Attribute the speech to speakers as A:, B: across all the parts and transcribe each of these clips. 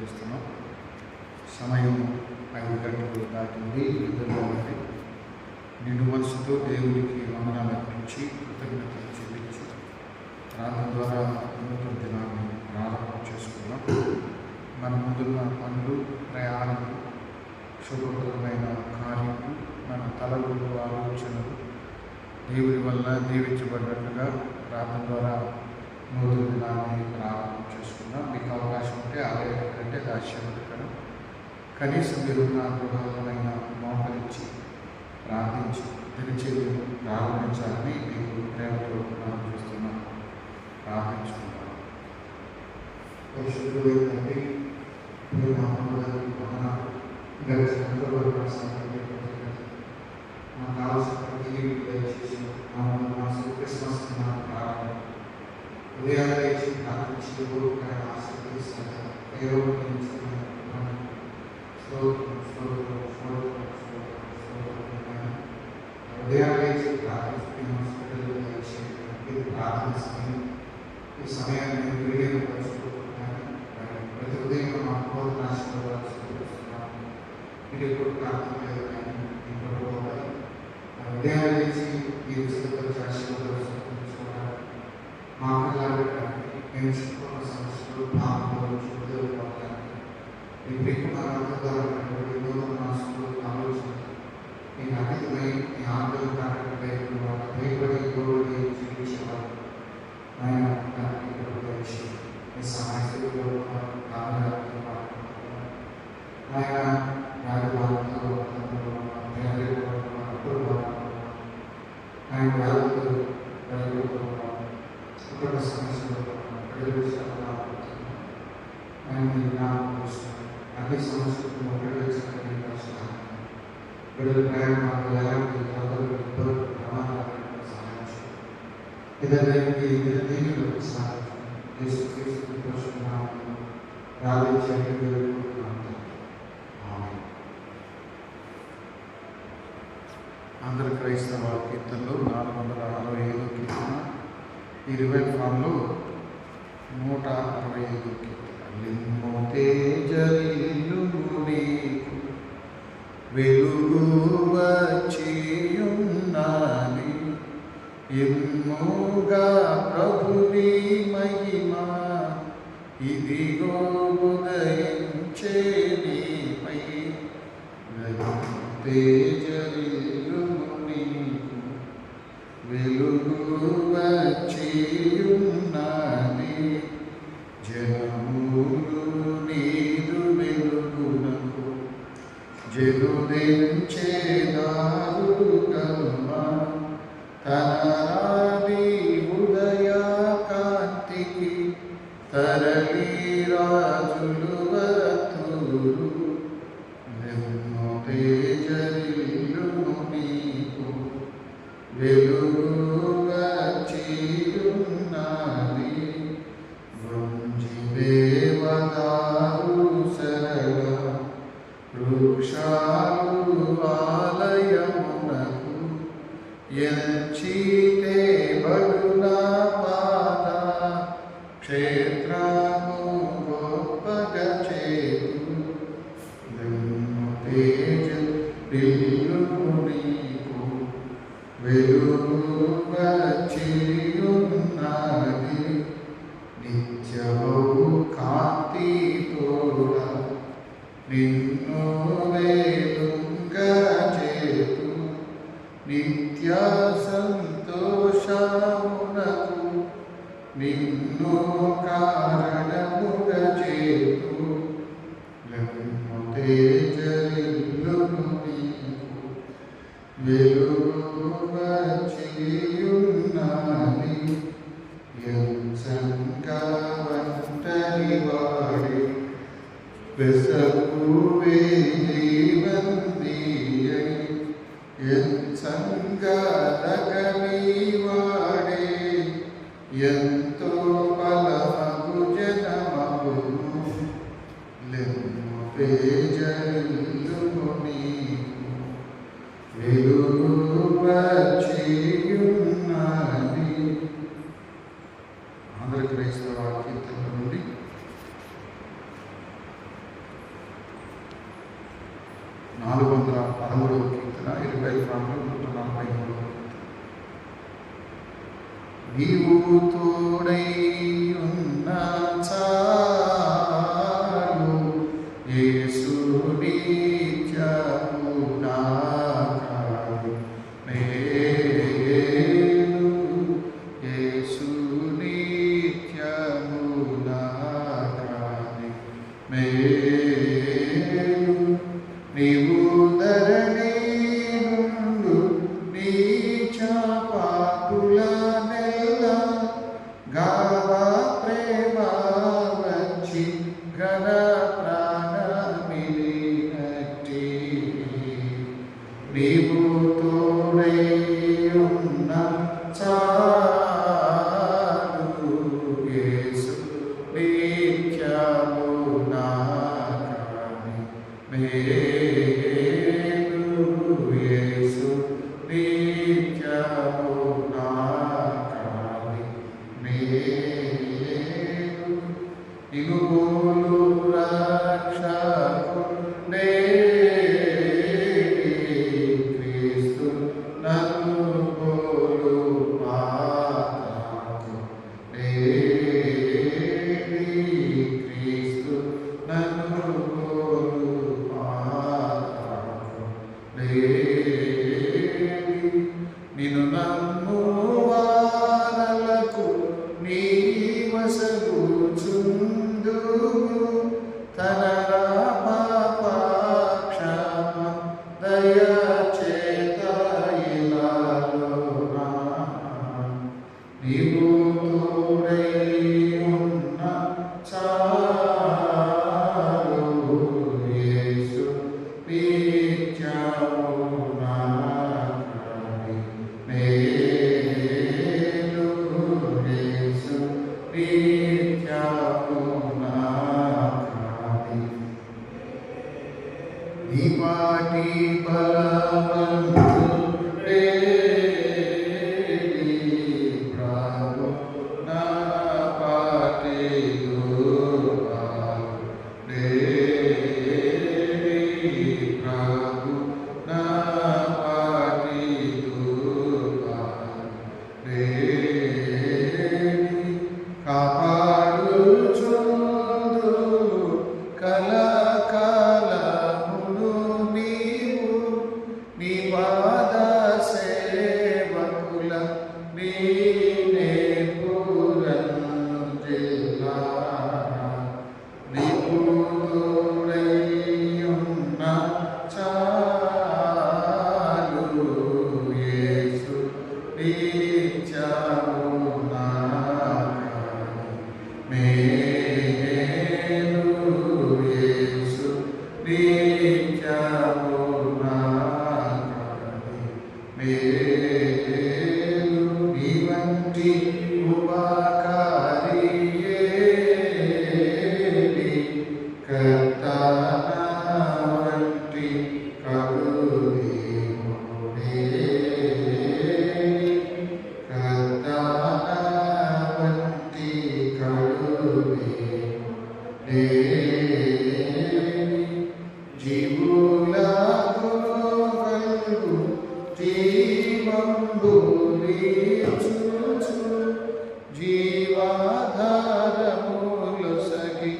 A: తెలియజేస్తున్నాం. సమయం 5 గంటలు దాటింది. నిద్రలో ఉంది. నిండు మనసుతో దేవునికి వందనాలు అర్పించి కృతజ్ఞతలు చెల్లించి ప్రార్థన ద్వారా నూతన దినాన్ని ప్రారంభం చేసుకున్నాం. మన ముందున్న పనులు, ప్రయాణాలు, శుభప్రదమైన కార్యములు, మన తలలు, ఆలోచనలు దేవుని వల్ల దీవించబడినట్లుగా ప్రార్థన ద్వారా నూతన దినాన్ని ప్రారంభం చేసుకున్నాం. మీకు అవకాశం ఉంటే ఆలయం కంటే ఆశీర్వదకరం. కనీసం మీరున్న గృహాలైనా మోకరించి ప్రార్థించి దినచర్యను ప్రారంభించాలని మీకు ప్రేమతో ప్రారంభిస్తున్నాను. ప్రార్థించుకుంటాను. పరిశుద్ధుడైన తండ్రి, మీ నామమునకు వందనాలు. మాకు కావాల్సిన ప్రతి దయచేసి క్రిస్మస్ ప్రారంభం ఉదయాన్నే లేచి ప్రార్థించి ఊరుకాయ ఆశీర్వదిస్తాను. ఉదయాన్నే లేచి ప్రార్థిస్తాను. ఈ సమయాన్ని నేను వినియోగపరుచుకుంటున్నాను. ప్రతి ఉదయం మా బోధన ఆశీర్వాదాలు చూపిస్తున్నాను. మీరు ఎప్పుడు ప్రార్థన ఉదయాన్నే లేచి ఈ విషయంలో ఆశీర్వాదాలు చూపించుకోవడానికి మా పిల్లలకి మేము చుట్టుకున్న సమస్యలు భావంలో చూడడానికి మీ పెట్టుకున్న అర్థకారమైనటువంటి నూతన మనసులు ఆలోచన మీకు అతీతమై మీ ఆందోళన కారణంగా భయపడి గౌరవ జీవించేవారు ఆయన మీ సమస్యలు ఆయన రాజభారతంలో ఆయన కుటుంబ సమస్యలు అన్ని సమస్యలను బిడ్డల ప్రయాణాలు ఎలాంటి ప్రమాదాలు సహాయం చేయండి. దీనిలో అందరి క్రైస్తవ కీర్తనలు 465 కీర్తన, ఈ రివైవ్ ఫామ్లో 165 కీర్తన. లింబో తేజరిల్లును నీకు వెలుగు వచ్చియున్నది, ఎమ్ముగా ప్రభుని మహిమ ఇదిగో ఉదయించే నీపై. తేజరిల్లును నీకు వెలుగు వచ్చియున్నది, జనములు నీదు వెలుగునకు జనుదించేదారు కల్మా. తనరాని ఉదయ కాంతికి తరలి రాజులు వతురు. తేజరిల్లును నీకు వెలుగు వచ్చియున్నది, దేవదారు సరళ వృక్షాలు ఆలయమునకు ఎంచితే బడునా పాద క్షేత్రము గొప్పగా చేతు. తేజరిల్లును నీకు వెలుగు వచ్చియున్నది, నిత్యము కాంతి తోడ నిన్ను వేలుగా చేతు. నిత్య సంతోషమునకు నిన్ను కారణముగా చేతు. తేజరిల్లును నీకు వెలుగు వచ్చియున్నది, ఎంచంగా వంటరి వాడి వెసకు వేవందియై. ఎంచంగా దగని వాడే ఎంతో బలమగు జనమగును. తేజరిల్లును నీకు వెలుగు వచ్చియున్నది. ఆంధ్ర క్రైస్తవ కీర్తనల నుండి 413వ కీర్తన 20 పాటలు 143. నీవు తోడై ఉన్న చాలు యేసు నిత్యము నాకాదు మేలు యేసు నిత్యము నాకాదు మేలు నీవు ధరణి నుండు నీచ పాపుల గావ ప్రేమ వచ్చి ఘన ప్రాణమిలినట్టి నీవు తోడై ఉన్న చాలు యేసు నిత్యము నాకాని మేలు యేసు నిత్యము నాకాని మేలు నిలుగోలు రక్షకుడే క్రీస్తు నన్ను గోలు పాతకు క్రీస్తు నన్ను గోలు పాతకు నిన్ను నమ్ము వారలకు నీ వసగుచుందు తన రామపాక్షమ దయచేత ఇలాలోన నీవు తోడై ఉన్న చాలు యేసు నిత్యము నాకాని మేలు యేసు నిత్యము నాకాని నీ పాటి బలవంతుడే ప్రభు నా పాటి దుర్బలుడే ప్రభు నా పాటి దుర్బలుడే కాపాడుచుందు కలకాలమును నీవు నీ పాద సేవకుల నీనే పూరంజిల్లా నీవు తోడై ఉన్న చాలు యేసు నిత్యము నాకాని మేలు యేసు నిత్యము నాకాని మేలు నీ వంటి ఉపకారి ఏది కర్త నా వంటి కరుణేమో కర్త నా వంటి కరుణేమో జీవులకు కలుగు జీవంబు నీచుచు జీవాధారములు సగి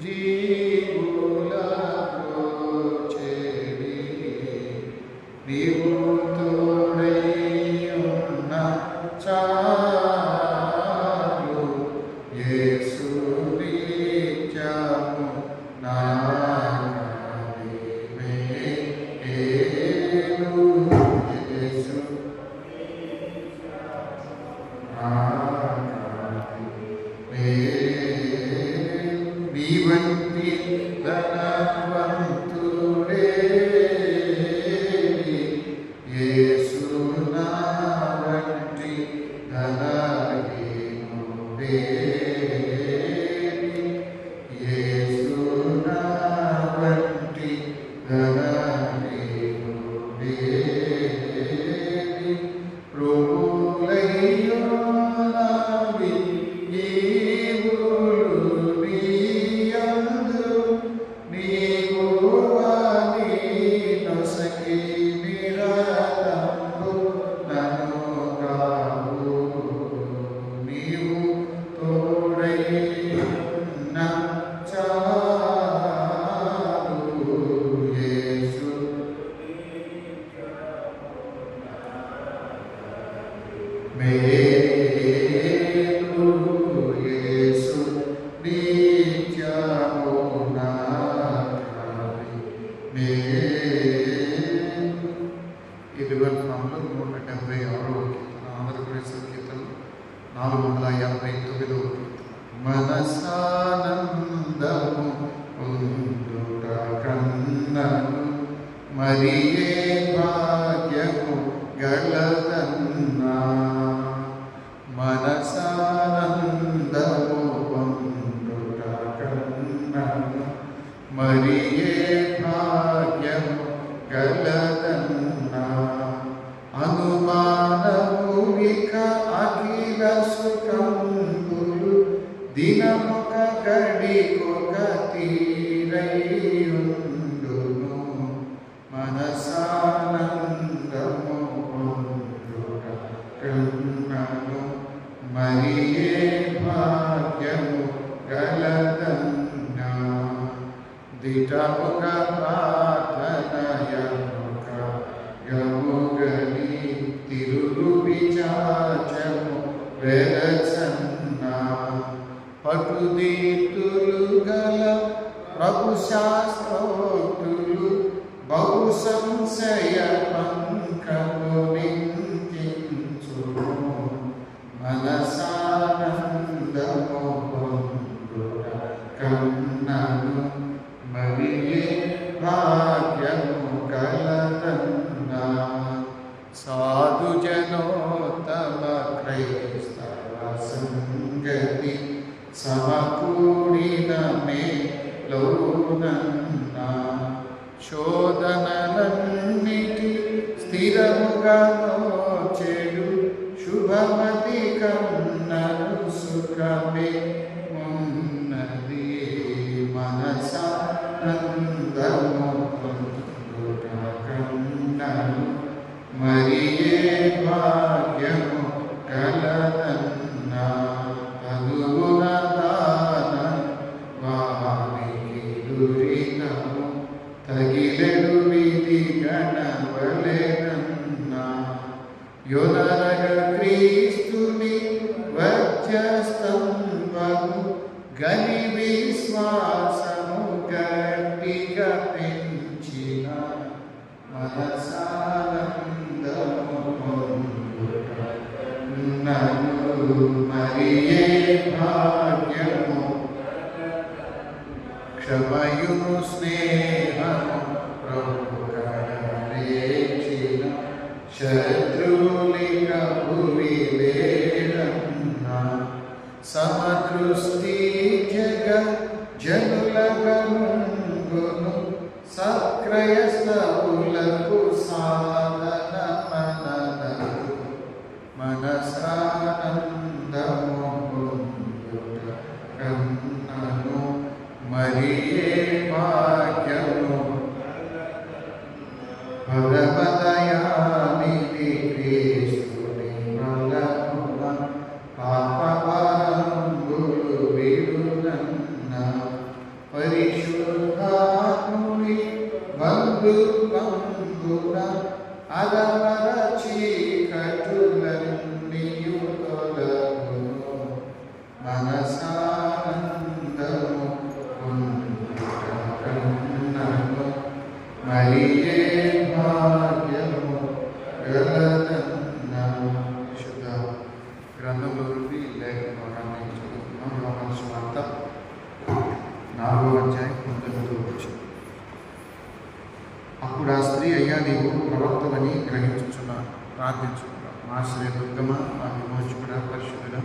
A: జీవులకు చేరి నీవు తోడై ఉన్న చాలు యేసు నిత్యము నాకాని మేలు యేసు నాకాని మేలు నీ వంటి ధనవంతుడే యేసు నా వంటి ధనహీనుడే యేసు నా వంటి ధనహీనుడే ప్రభులైయున్నవి ఈవులు నీయందు నీవు మరియే భాగ్యము గలదన్నా మనసానందము పొందుట కన్నను మరియే భాగ్యము గలదన్నా అనుమానమువిక అఖిల సుఖంబులు దినముక గడికొక తీరయుండును మనసానందము పొందుట కన్నను మరియే భాగ్యము గలదన్నా దిటముక ప్రార్థనయముక యముగని తిరుగు విచాచము వెలచన్నా పటుదీతులు గల ప్రభు శాస్త్రోక్తులు బహు సంశయ పంకము నిందించును మనసానందము పొందుట కన్నను మరియే భాగ్యము గలదన్నా సాధు జనోత్తమ క్రైస్తవ సంగతి సమకూడిన మేలోనన్నా శోధనలన్నిటి స్థిరముగా నోచెడు శుభమతి కన్నను సుఖమే ఉన్నది మనసానందము పొందుట కన్నను మరియే భాగ్యము గలదన్నా తనువున దాన వారికి దురితము తగిలెడు విధి గణవలెనన్నా యోనరగ క్రీస్తుని వజ్రస్తంభము గని విశ్వాసము గట్టిగా పెంచిన మనసానందము పొందుట కన్నను మరియే భాగ్యము క్షమయును స్నేహము ప్రభు కడలేచిన శత్రువులిక భువి లేడన్నా సమదృష్టి జగ జనుల గనుంగును సక్రయస్తవులకు సాధన మననకు మనసానందము పొందుట కన్నను మరియే భాగ్యము భగవదయానిధి క్రీస్తుని బలమున పాపభారంబులు విడునన్నా పరిశుద్ధాత్ముని బంధుత్వంబున అలమర చీకటులన్నీయు తొలగును మనసానందము పొందుట కన్నను మరియే భాగ్యము గలదన్నా శుద్ధ గ్రంథంలో నుండి లేఖన భాగాన్ని చదువుతున్నాం. యోహాను సువార్త 4వ అధ్యాయం 19వ వచనం. అప్పుడు ఆ స్త్రీ, అయ్యా నీవు ప్రవక్తవని గ్రహించుచున్నాను, ప్రార్థించుకున్నాను. మా శ్రీ దుర్గమ, మా విమోచకుడ, పరిశుద్ధుడ,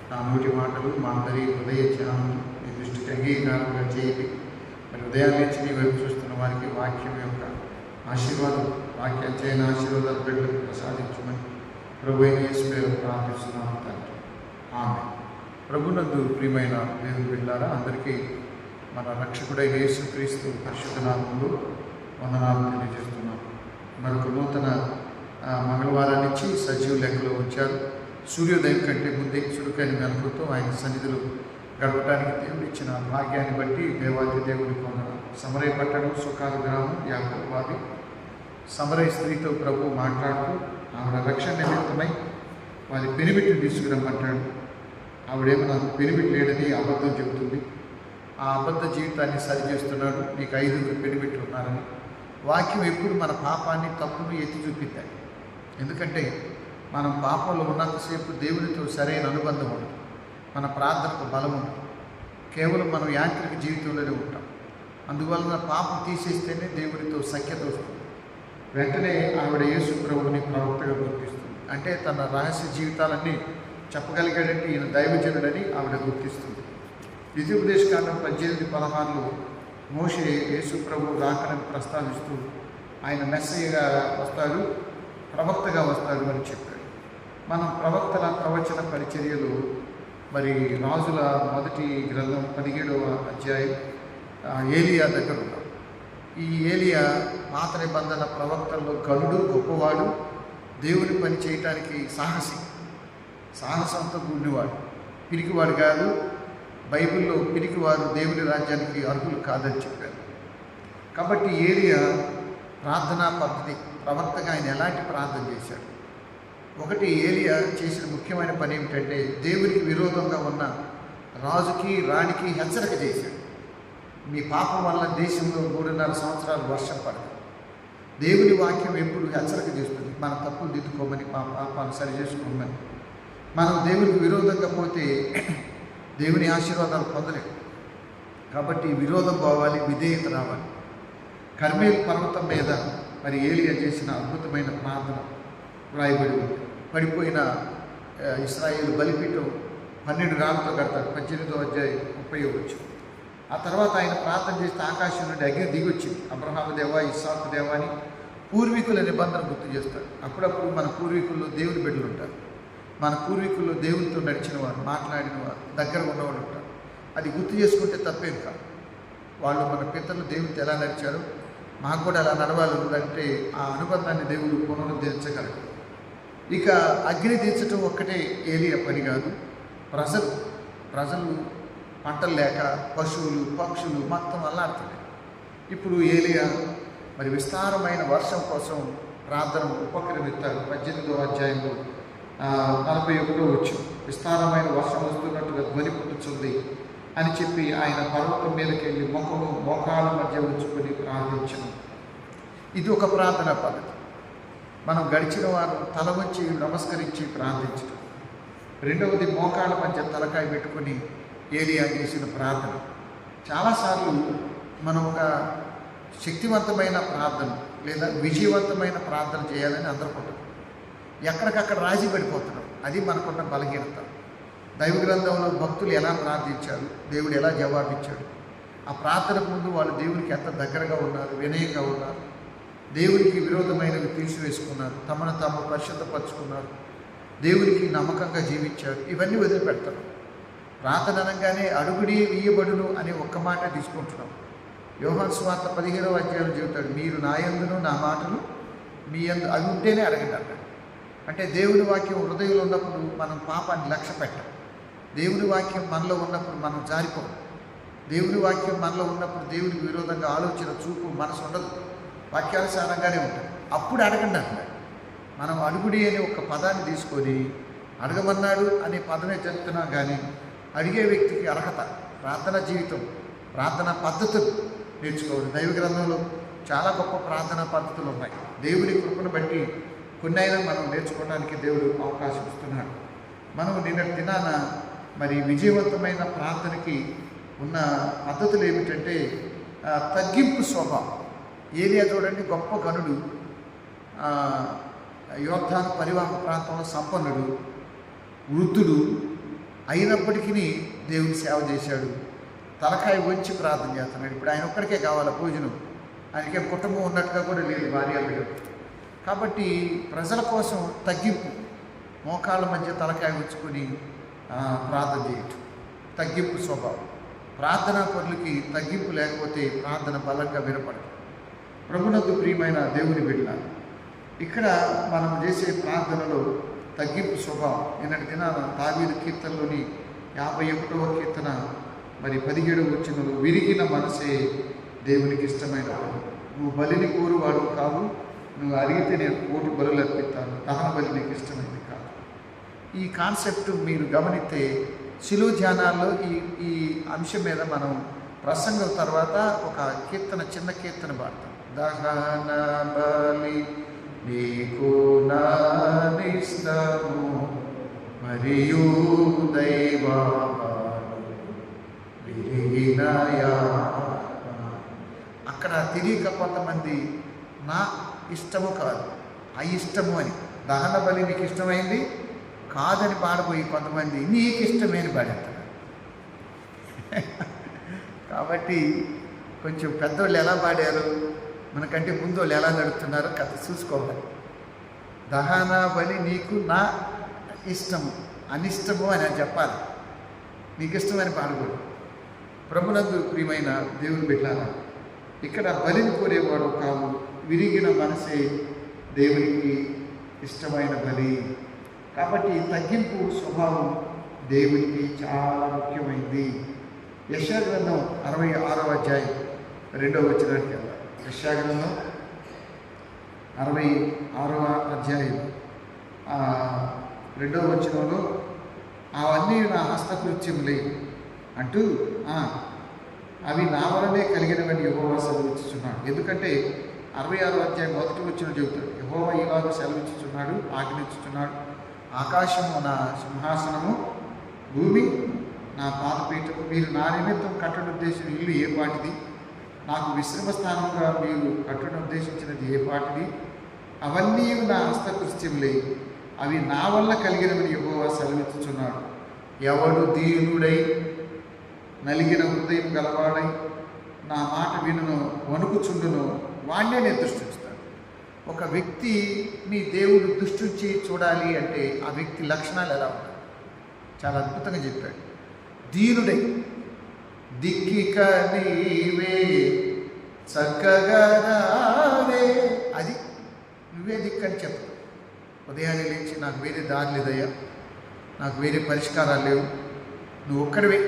A: నా నోటి మాటలు మా అందరి హృదయ ధ్యానం నీ దృష్టికి అంగీకారంగా చేయండి. మరి ఉదయాన్నే నుంచి నీ వైపు చూస్తున్న వారికి వాక్యం యొక్క ఆశీర్వాదం, వాక్య అధ్యయన ఆశీర్వాదాలు బిడ్డలకు ప్రసాదించమని ప్రభు అయిన యేసు పేరు ప్రార్థిస్తున్నాను తండ్రి. ఆమె. ప్రభునందు ప్రియమైన దేవుని బిడ్డలారా, అందరికీ మన రక్షకుడైన యేసుక్రీస్తు పరిశుద్ధ నామములో వందనాలు తెలియజేస్తున్నాం. మరొక నూతన మంగళవారాన్ని ఇచ్చి సజీవ లెక్కలో ఉంచారు. సూర్యోదయం కంటే ముందే చురుకైన మెలకుతో ఆయన సన్నిధిలో గడపడానికి దేవుడు ఇచ్చిన భాగ్యాన్ని బట్టి దేవాది దేవుని పొందడం. సమరయ పట్టణం సుఖాల గ్రామం యాకోబాది సమరయ స్త్రీతో ప్రభు మాట్లాడుతూ ఆవిడ రక్షణ నిమిత్తమై వారి పెనిమిటిని తీసుకురమ్మంటాడు. ఆవిడేమో నాకు పెనిమిటి లేడని అబద్ధం చెబుతుంది. ఆ అబద్ధ జీవితాన్ని సరిచేస్తున్నాడు. నీకు 5 పెనిమిట్లు ఉన్నారని. వాక్యం ఎప్పుడు మన పాపాన్ని, తప్పును ఎత్తి చూపిద్దాయి. ఎందుకంటే మనం పాపంలో ఉన్నంతసేపు దేవునితో సరైన అనుబంధం ఉండదు, మన ప్రార్థనకు బలం ఉండదు. కేవలం మనం యాంత్రిక జీవితంలోనే ఉంటాం. అందువలన పాపం తీసేస్తేనే దేవునితో సఖ్యత వస్తుంది. వెంటనే ఆవిడ యేసు ప్రభువుని ప్రవక్తగా గుర్తిస్తుంది. అంటే తన రహస్య జీవితాలన్నీ చెప్పగలిగాడంటే ఈయన దైవజనుడని ఆవిడ గుర్తిస్తుంది. ద్వితీయోపదేశకాండం 18:16లో మోషే యేసు ప్రభు రాకడని ప్రస్తావిస్తూ ఆయన మెస్సయ్యగా వస్తాడు, ప్రవక్తగా వస్తాడు అని చెప్పాడు. మనం ప్రవక్తల ప్రవచన పరిచర్యలు మరి రాజుల మొదటి గ్రంథం 17వ అధ్యాయం ఏలియా దగ్గర ఉన్నాం. ఈ ఏలియా పాత నిబంధన ప్రవక్తల్లో గనుడు, గొప్పవాడు, దేవుని పని చేయటానికి సాహసంతో కూడినవాడు, పిరికివాడు కాదు. బైబిల్లో పిరికివారు దేవుని రాజ్యానికి అర్హులు కాదని చెప్పారు. కాబట్టి ఏలియా ప్రార్థనా పద్ధతి, ప్రవక్తగా ఆయన ఎలాంటి ప్రార్థన చేశాడు? ఒకటి, ఏలియా చేసిన ముఖ్యమైన పని ఏమిటంటే దేవునికి విరోధంగా ఉన్న రాజుకి రాణికి హెచ్చరిక చేశాడు. మీ పాపం వల్ల దేశంలో 3.5 సంవత్సరాలు వర్షం పడదు. దేవుని వాక్యం ఎప్పుడు హెచ్చరిక చేస్తుంది, మన తప్పులు దిద్దుకోమని, పాపాన్ని సరి చేసుకోమని. మనం దేవునికి విరోధంగా పోతే దేవుని ఆశీర్వాదాలు పొందలేము. కాబట్టి విరోధం పోవాలి, విధేయత రావాలి. కర్మేలు పర్వతం మీద మరి ఏలియా చేసిన అద్భుతమైన ప్రార్థన వ్రాయబడి ఉంది. పడిపోయిన ఇశ్రాయేలు బలిపీఠం 12 రాళ్ళతో కడతాడు. 18వ అధ్యాయం 30వ వచనం. ఆ తర్వాత ఆయన ప్రార్థన చేస్తే ఆకాశం నుండి అగ్ని దిగొచ్చింది. అబ్రహాము దేవా, ఇస్సాకు దేవా అని పూర్వీకుల నిబంధన గుర్తు చేస్తాడు. అప్పుడప్పుడు మన పూర్వీకుల్లో దేవుని బిడ్డలు ఉంటారు. మన పూర్వీకుల్లో దేవునితో నడిచిన వారు, మాట్లాడిన వారు, దగ్గర ఉన్నవాళ్ళు ఉంటారు. అది గుర్తు చేసుకుంటే తప్పేం కాదు. వాళ్ళు మన పితరులు దేవునితో ఎలా నడిచారో మాకు కూడా అలా నడవాలి అంటే ఆ అనుబంధాన్ని దేవుడు పునరుద్ధరించగలడు. ఇక అగ్ని తీర్చడం ఒక్కటే ఏలియా పని కాదు. ప్రజలు పంటలు లేక పశువులు, పక్షులు మొత్తం అల్లాడుతున్నాయి. ఇప్పుడు ఏలియా మరి విస్తారమైన వర్షం కోసం ప్రార్థన ఉపక్రమిస్తారు. 18వ అధ్యాయంలో 41వ వచనం. విస్తారమైన వర్షం వస్తున్నట్టుగా ధ్వని పుట్టుతుంది అని చెప్పి ఆయన పర్వతం మీదకి వెళ్ళి మోకాళ్ళ మధ్య ఉంచుకొని ప్రార్థించను. ఇది ఒక ప్రార్థనా పద్ధతి. మనం గడిచిన వారు తల వంచి నమస్కరించి ప్రార్థించడం. రెండవది, మోకాళ్ళ మధ్య తలకాయ పెట్టుకొని ఏలియా చేసిన ప్రార్థన. చాలాసార్లు మనం ఒక శక్తివంతమైన ప్రార్థన లేదా విజయవంతమైన ప్రార్థన చేయాలని అందనుకుంటాం. ఎక్కడికక్కడ రాజీ పడిపోతున్నాం. అది మనకున్న బలహీనత. దైవ గ్రంథంలో భక్తులు ఎలా ప్రార్థించారు, దేవుడు ఎలా జవాబిచ్చాడు, ఆ ప్రార్థనకు ముందు వాళ్ళు దేవునికి ఎంత దగ్గరగా ఉన్నారు, వినయంగా ఉన్నారు, దేవునికి విరోధమైనవి తీసివేసుకున్నారు, తమను తాము పరిశుద్ధపరుచుకున్నారు, దేవునికి నమ్మకంగా జీవించారు. ఇవన్నీ వదిలిపెడతారు. ప్రార్థన అనగానే అడుగుడి ఇయ్యబడును అనే ఒక్క మాట తీసుకుంటున్నాం. యోహాను సువార్త 15వ అధ్యాయంలో చెబుతాడు, మీరు నా యందును నా మాటలు మీ యందు అవి ఉంటేనే అడగండి అన్నాడు. అంటే దేవుని వాక్యం హృదయంలో ఉన్నప్పుడు మనం పాపాన్ని లక్ష్య పెట్టం. దేవుని వాక్యం మనలో ఉన్నప్పుడు మనం జారిపోం. దేవుని వాక్యం మనలో ఉన్నప్పుడు దేవునికి విరోధంగా ఆలోచన, చూపు, మనసు ఉండదు. వాక్యానుసారంగానే ఉంటుంది. అప్పుడు అడగండి అన్నాడు. మనం అడుగుడి అనే ఒక పదాన్ని తీసుకొని అడగమన్నాడు అనే పదమే చెప్తున్నాం. కానీ అడిగే వ్యక్తికి అర్హత, ప్రార్థన జీవితం, ప్రార్థనా పద్ధతులు నేర్చుకోవాలి. దైవ గ్రంథంలో చాలా గొప్ప ప్రార్థనా పద్ధతులు ఉన్నాయి. దేవుని కృపను బట్టి కొన్నైనా మనం నేర్చుకోవడానికి దేవుడు అవకాశం ఇస్తున్నాడు. మనం నిన్నటి దినాన మరి విజయవంతమైన ప్రార్థనకి ఉన్న పద్ధతులు ఏమిటంటే తగ్గింపు స్వభావం. ఏలియా చూడండి, గొప్ప గనుడు, యోర్దాను పరివాహక ప్రాంతంలో సంపన్నుడు, వృద్ధుడు అయినప్పటికీ దేవుని సేవ చేశాడు. తలకాయ వంచి ప్రార్థన చేస్తున్నాడు. ఇప్పుడు ఆయన ఒక్కడికే కావాలి భోజనం. ఆయనకే కుటుంబం ఉన్నట్టుగా కూడా లేదు, భార్య బిడ్డలు. కాబట్టి ప్రజల కోసం తగ్గింపు, మోకాళ్ళ మధ్య తలకాయ ఉంచుకొని ప్రార్థన చేయటం తగ్గింపు స్వభావం. ప్రార్థనా పనులకి తగ్గింపు లేకపోతే ప్రార్థన బలంగా వినపడదు. ప్రభునందు ప్రియమైన దేవుని బిడ్డ, ఇక్కడ మనం చేసే ప్రార్థనలో తగ్గింపు స్వభావం. నిన్నటి దినాన దావీదు కీర్తనలోని 51వ కీర్తన మరి 17వ వచనంలో, విరిగిన మనసే దేవునికి ఇష్టమైన వాడు, నువ్వు బలిని కోరువాడు కావు, నువ్వు అడిగితే నేను కోటి బలులు అర్పిస్తాను, దహన బలి నీకు ఇష్టమైంది కాదు. ఈ కాన్సెప్ట్ మీరు గమనిస్తే శిలువ ధ్యానాల్లో ఈ అంశం మీద మనం ప్రసంగం తర్వాత ఒక కీర్తన, చిన్న కీర్తన పాడతాం. దహన బలి నీకు నానిష్టము మరియు విరిగినయా. అక్కడ తెలియక కొంతమంది ఇష్టము కాదు, అయిష్టము అని. దహన బలి నీకు ఇష్టమైంది కాదని పాడబోయి కొంతమంది నీకు ఇష్టమేని పాడేస్తారు. కాబట్టి కొంచెం పెద్దోళ్ళు ఎలా పాడారు, మనకంటే ముందు వాళ్ళు ఎలా నడుపుతున్నారో కథ చూసుకోవాలి. దహన బలి నీకు నా ఇష్టము, అనిష్టము అని చెప్పాలి. నీకు ఇష్టమని పాడకూడదు. ప్రభునందు ప్రియమైన దేవుని బిడ్డలారా, ఇక్కడ బలిని కోరేవాడు కాదు, విరిగిన మనసే దేవునికి ఇష్టమైన బలి. కాబట్టి తగ్గింపు స్వభావం దేవునికి చాలా ముఖ్యమైనది. యెషయా గ్రంథం 66వ అధ్యాయం 2వ వచనానికి వెళ్దాం. యెషయా గ్రంథం 66వ అధ్యాయం 2వ వచనంలో అవన్నీ నా హస్తకృత్యములే అంటూ అవి నా వలనే కలిగినవని యెహోవా సెలవిచ్చుచున్నాడు. ఎందుకంటే 66వ అధ్యాయం 1వ వచనం చెబుతాడు, యెహోవా ఇలాగ సెలవిచ్చుచున్నాడు, ఆజ్ఞించుచున్నాడు, ఆకాశము నా సింహాసనము, భూమి నా పాదపీఠము. మీరు నా నిమిత్తం కట్టనుద్దేశించిన ఇల్లు ఏ పాటిది? నాకు విశ్రమ స్థానంగా మీరు కట్టనుద్దేశించినది ఏ పాటిది? అవన్నీ నా హస్తకృత్యములే, అవి నా వల్ల కలిగినవని యెహోవా సెలవిచ్చుచున్నాడు. ఎవడు దీనుడై నలిగిన హృదయం గలవాడై నా మాట వినును వణుకుచుండును వాణ్ణే నేను దృష్టిస్తాను. ఒక వ్యక్తిని దేవుడు దృష్టించి చూడాలి అంటే ఆ వ్యక్తి లక్షణాలు ఎలా ఉంటాయి? చాలా అద్భుతంగా చెప్పాడు. దీనుడై, దిక్కిక నీవే చక్కగా రావే, అది నువ్వే దిక్కని చెప్పు. ఉదయాన్నే లేచి నాకు వేరే దారి లేదయ్యా, నాకు వేరే పరిష్కారాలు లేవు, నువ్వు ఒక్కడివే,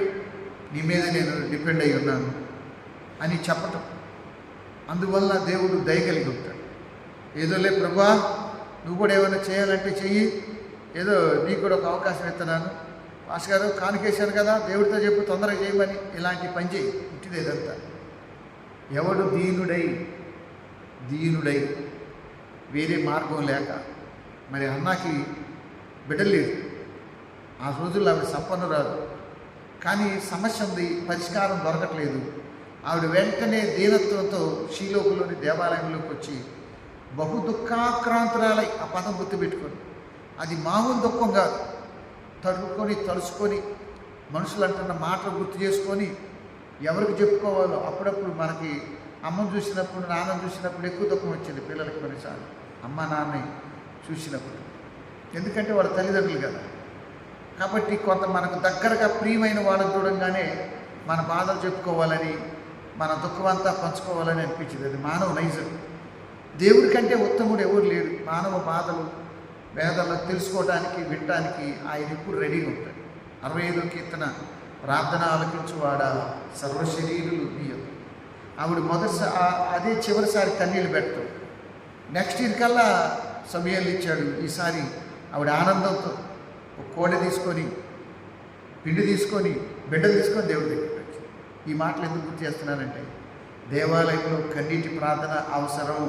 A: నీ మీద నేను డిపెండ్ అయి ఉన్నాను అని చెప్పటం. అందువల్ల దేవుడు దయ కలిగి ఉంటాడు. ఏదోలే ప్రభా, నువ్వు కూడా ఏమైనా చేయాలంటే చెయ్యి, ఏదో నీకు కూడా ఒక అవకాశం ఇస్తున్నాను, పాస్ గారు కానుకేశాను కదా, దేవుడితో చెప్పు తొందరగా చేయమని, ఇలాంటి పని చేయి, ఇట్టిదేదంతా. ఎవడు దీనుడై వేరే మార్గం లేక, మరి అన్నాకి బిడ్డలు లేదు, ఆ రోజుల్లో ఆవిడ సంపన్నురాలు, కానీ సమస్య ఉంది, పరిష్కారం దొరకట్లేదు. ఆవిడ వెంటనే దీనత్వంతో షీలోకులోని దేవాలయంలోకి వచ్చి బహు దుఃఖాక్రాంతురాలై, ఆ పదం గుర్తుపెట్టుకొని, అది మామూలు దుఃఖం కాదు, తలుసుకొని మనుషులు అంటున్న మాటలు గుర్తు చేసుకొని ఎవరికి చెప్పుకోవాలో. అప్పుడప్పుడు మనకి అమ్మను చూసినప్పుడు, నాన్నను చూసినప్పుడు ఎక్కువ దుఃఖం వచ్చింది పిల్లలకి కొన్నిసార్లు, అమ్మ నాన్నని చూసినప్పుడు, ఎందుకంటే వాళ్ళ తల్లిదండ్రులు కదా. కాబట్టి కొంత మనకు దగ్గరగా ప్రియమైన వాళ్ళని చూడంగానే మన బాధలు చెప్పుకోవాలని, మన దుఃఖం అంతా పంచుకోవాలని అనిపించింది. అది మానవ నైజం. దేవుడి కంటే ఉత్తముడు ఎవరు లేడు. మానవ బాధలు వేదాలు తెలుసుకోవడానికి, వినడానికి ఆయన ఎప్పుడు రెడీగా ఉంటాడు. 65వ కీర్తన, ప్రార్థన ఆలకించువాడా సర్వశరీరులు నీయదు. ఆవిడ అదే చివరిసారి కన్నీళ్ళు పెట్టడం. నెక్స్ట్ ఇయర్ కల్లా సమయాలు ఇచ్చాడు. ఈసారి ఆవిడ ఆనందంతో ఒక కోడె తీసుకొని, పిండి తీసుకొని, బిడ్డలు తీసుకొని దేవుడి దగ్గరికి వచ్చి. ఈ మాటలు ఎందుకు గుర్తు చేస్తున్నానంటే, దేవాలయంలో కన్నీటి ప్రార్థన అవసరం.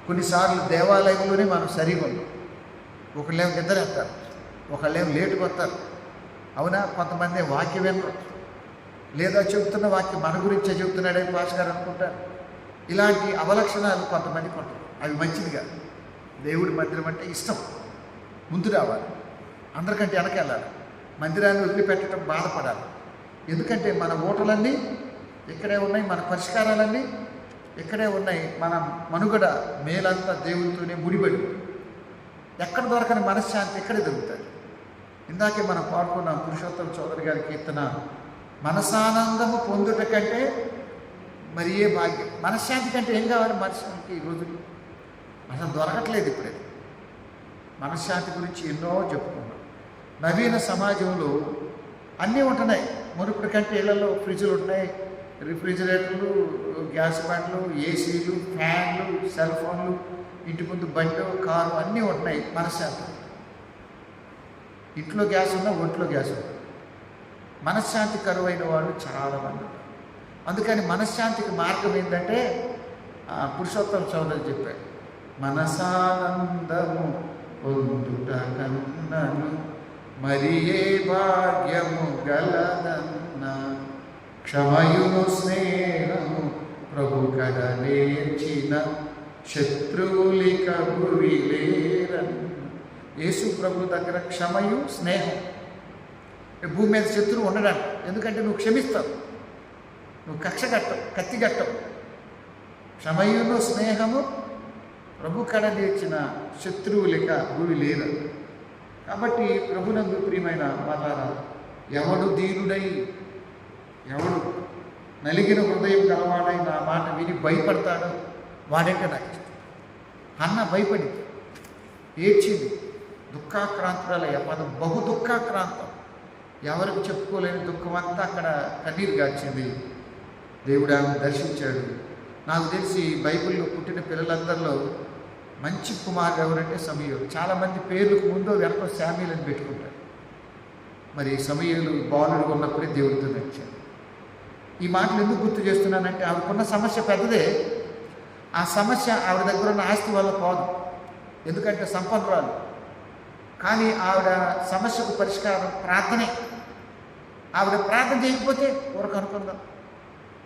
A: కొన్నిసార్లు దేవాలయంలోనే మనం సరిగా ఉన్నాం. ఒకళ్ళేమో నిద్రేస్తారు, ఒకళ్ళేమో లేటుకు వస్తారు. అవునా? కొంతమంది వాక్యం వినరు, లేదా చెబుతున్న వాక్యం మన గురించే చెబుతున్నాడే పాస్ గారు అనుకుంటారు. ఇలాంటి అవలక్షణాలు కొంతమందికి ఉంటాయి. అవి మంచిదిగా. దేవుడి మందిరం అంటే ఇష్టం, ముందు రావాలి, అందరికంటే వెనకెళ్ళాలి. మందిరాన్ని వదిలిపెట్టడం బాధపడాలి. ఎందుకంటే మన ఓటలన్నీ ఇక్కడే ఉన్నాయి, మన పరిష్కారాలన్నీ ఇక్కడే ఉన్నాయి, మన మనుగడ మేలంతా దేవుడితోనే ముడిపడి. ఎక్కడ దొరకని మనశ్శాంతి ఇక్కడే దొరుకుతుంది. ఇందాకే మనం పాడుకున్నాం పురుషోత్తమ చౌదరి గారి కీర్తన, మనసానందము పొందుట కంటే మరి ఏ భాగ్యం. మనశ్శాంతి కంటే ఏం కావాలి మనశ్శాంతికి? ఈ రోజులు అసలు దొరకట్లేదు. ఇప్పుడే మనశ్శాంతి గురించి ఎన్నో చెప్పుకున్నాం. నవీన సమాజంలో అన్నీ ఉంటున్నాయి. మునుపటి కంటే ఇళ్లలో ఫ్రిడ్జ్లు ఉంటున్నాయి, రిఫ్రిజిరేటర్లు, గ్యాస్ బండ్లు, ఏసీలు, ఫ్యాన్లు, సెల్ ఫోన్లు, ఇంటి ముందు బండి, కారు అన్నీ ఉంటున్నాయి. మనశ్శాంతి, ఇంట్లో గ్యాస్ ఉన్నా ఒంట్లో గ్యాస్ ఉన్నా, మనశ్శాంతి కరువైన వాళ్ళు చాలామంది. అందుకని మనశ్శాంతికి మార్గం ఏంటంటే పురుషోత్తమ చౌదరి చెప్పాడు, మనసానందము పొందుట కన్నను మరి ఏ భాగ్యము గలదన్న, క్షమయును స్నేహము ప్రభు కడ నేర్చిన శత్రువులిక భువి లేరన్. యేసు ప్రభు దగ్గర క్షమయు స్నేహం. భూమి మీద శత్రువు ఉండడానికి, ఎందుకంటే నువ్వు క్షమిస్తావు, నువ్వు కత్తి కట్టవు. క్షమయును స్నేహము ప్రభు కడ నేర్చిన శత్రువులిక భూమి లేరు. కాబట్టి ప్రభునందు ప్రియమైన వాళ్ళారా, ఎవడు దీనుడై, ఎవడు నలిగిన హృదయం గలవాడై నా మాట విని భయపడతాడో వాడంటే నాకు ఇష్టం. అన్న భయపడింది, ఏడ్చింది, దుఃఖాక్రాంతురాలయ్య పదం బహు దుఃఖాక్రాంతం. ఎవరికి చెప్పుకోలేని దుఃఖం అంతా అక్కడ కన్నీరు గార్చింది. దేవుడు ఆమెను దర్శించాడు. నాకు తెలిసి బైబిల్లో పుట్టిన పిల్లలందరిలో మంచి కుమారుడు ఎవరంటే సమూయేలు. చాలామంది పేర్లకు ముందో వెనక శామ్యూల్ అని పెట్టుకుంటారు. మరి సమూయేలు బాలుడుగా ఉన్నప్పుడే దేవుడితో నడిచాడు. ఈ మాటలు ఎందుకు గుర్తు చేస్తున్నానంటే, ఆవిడకున్న సమస్య పెద్దదే. ఆ సమస్య ఆవిడ దగ్గర ఉన్న ఆస్తి వల్ల పోదు, ఎందుకంటే సంపన్నురాలు. కానీ ఆవిడ సమస్యకు పరిష్కారం ప్రార్థనే. ఆవిడ ప్రార్థన చేయకపోతే ఊరకు అనుకుందాం.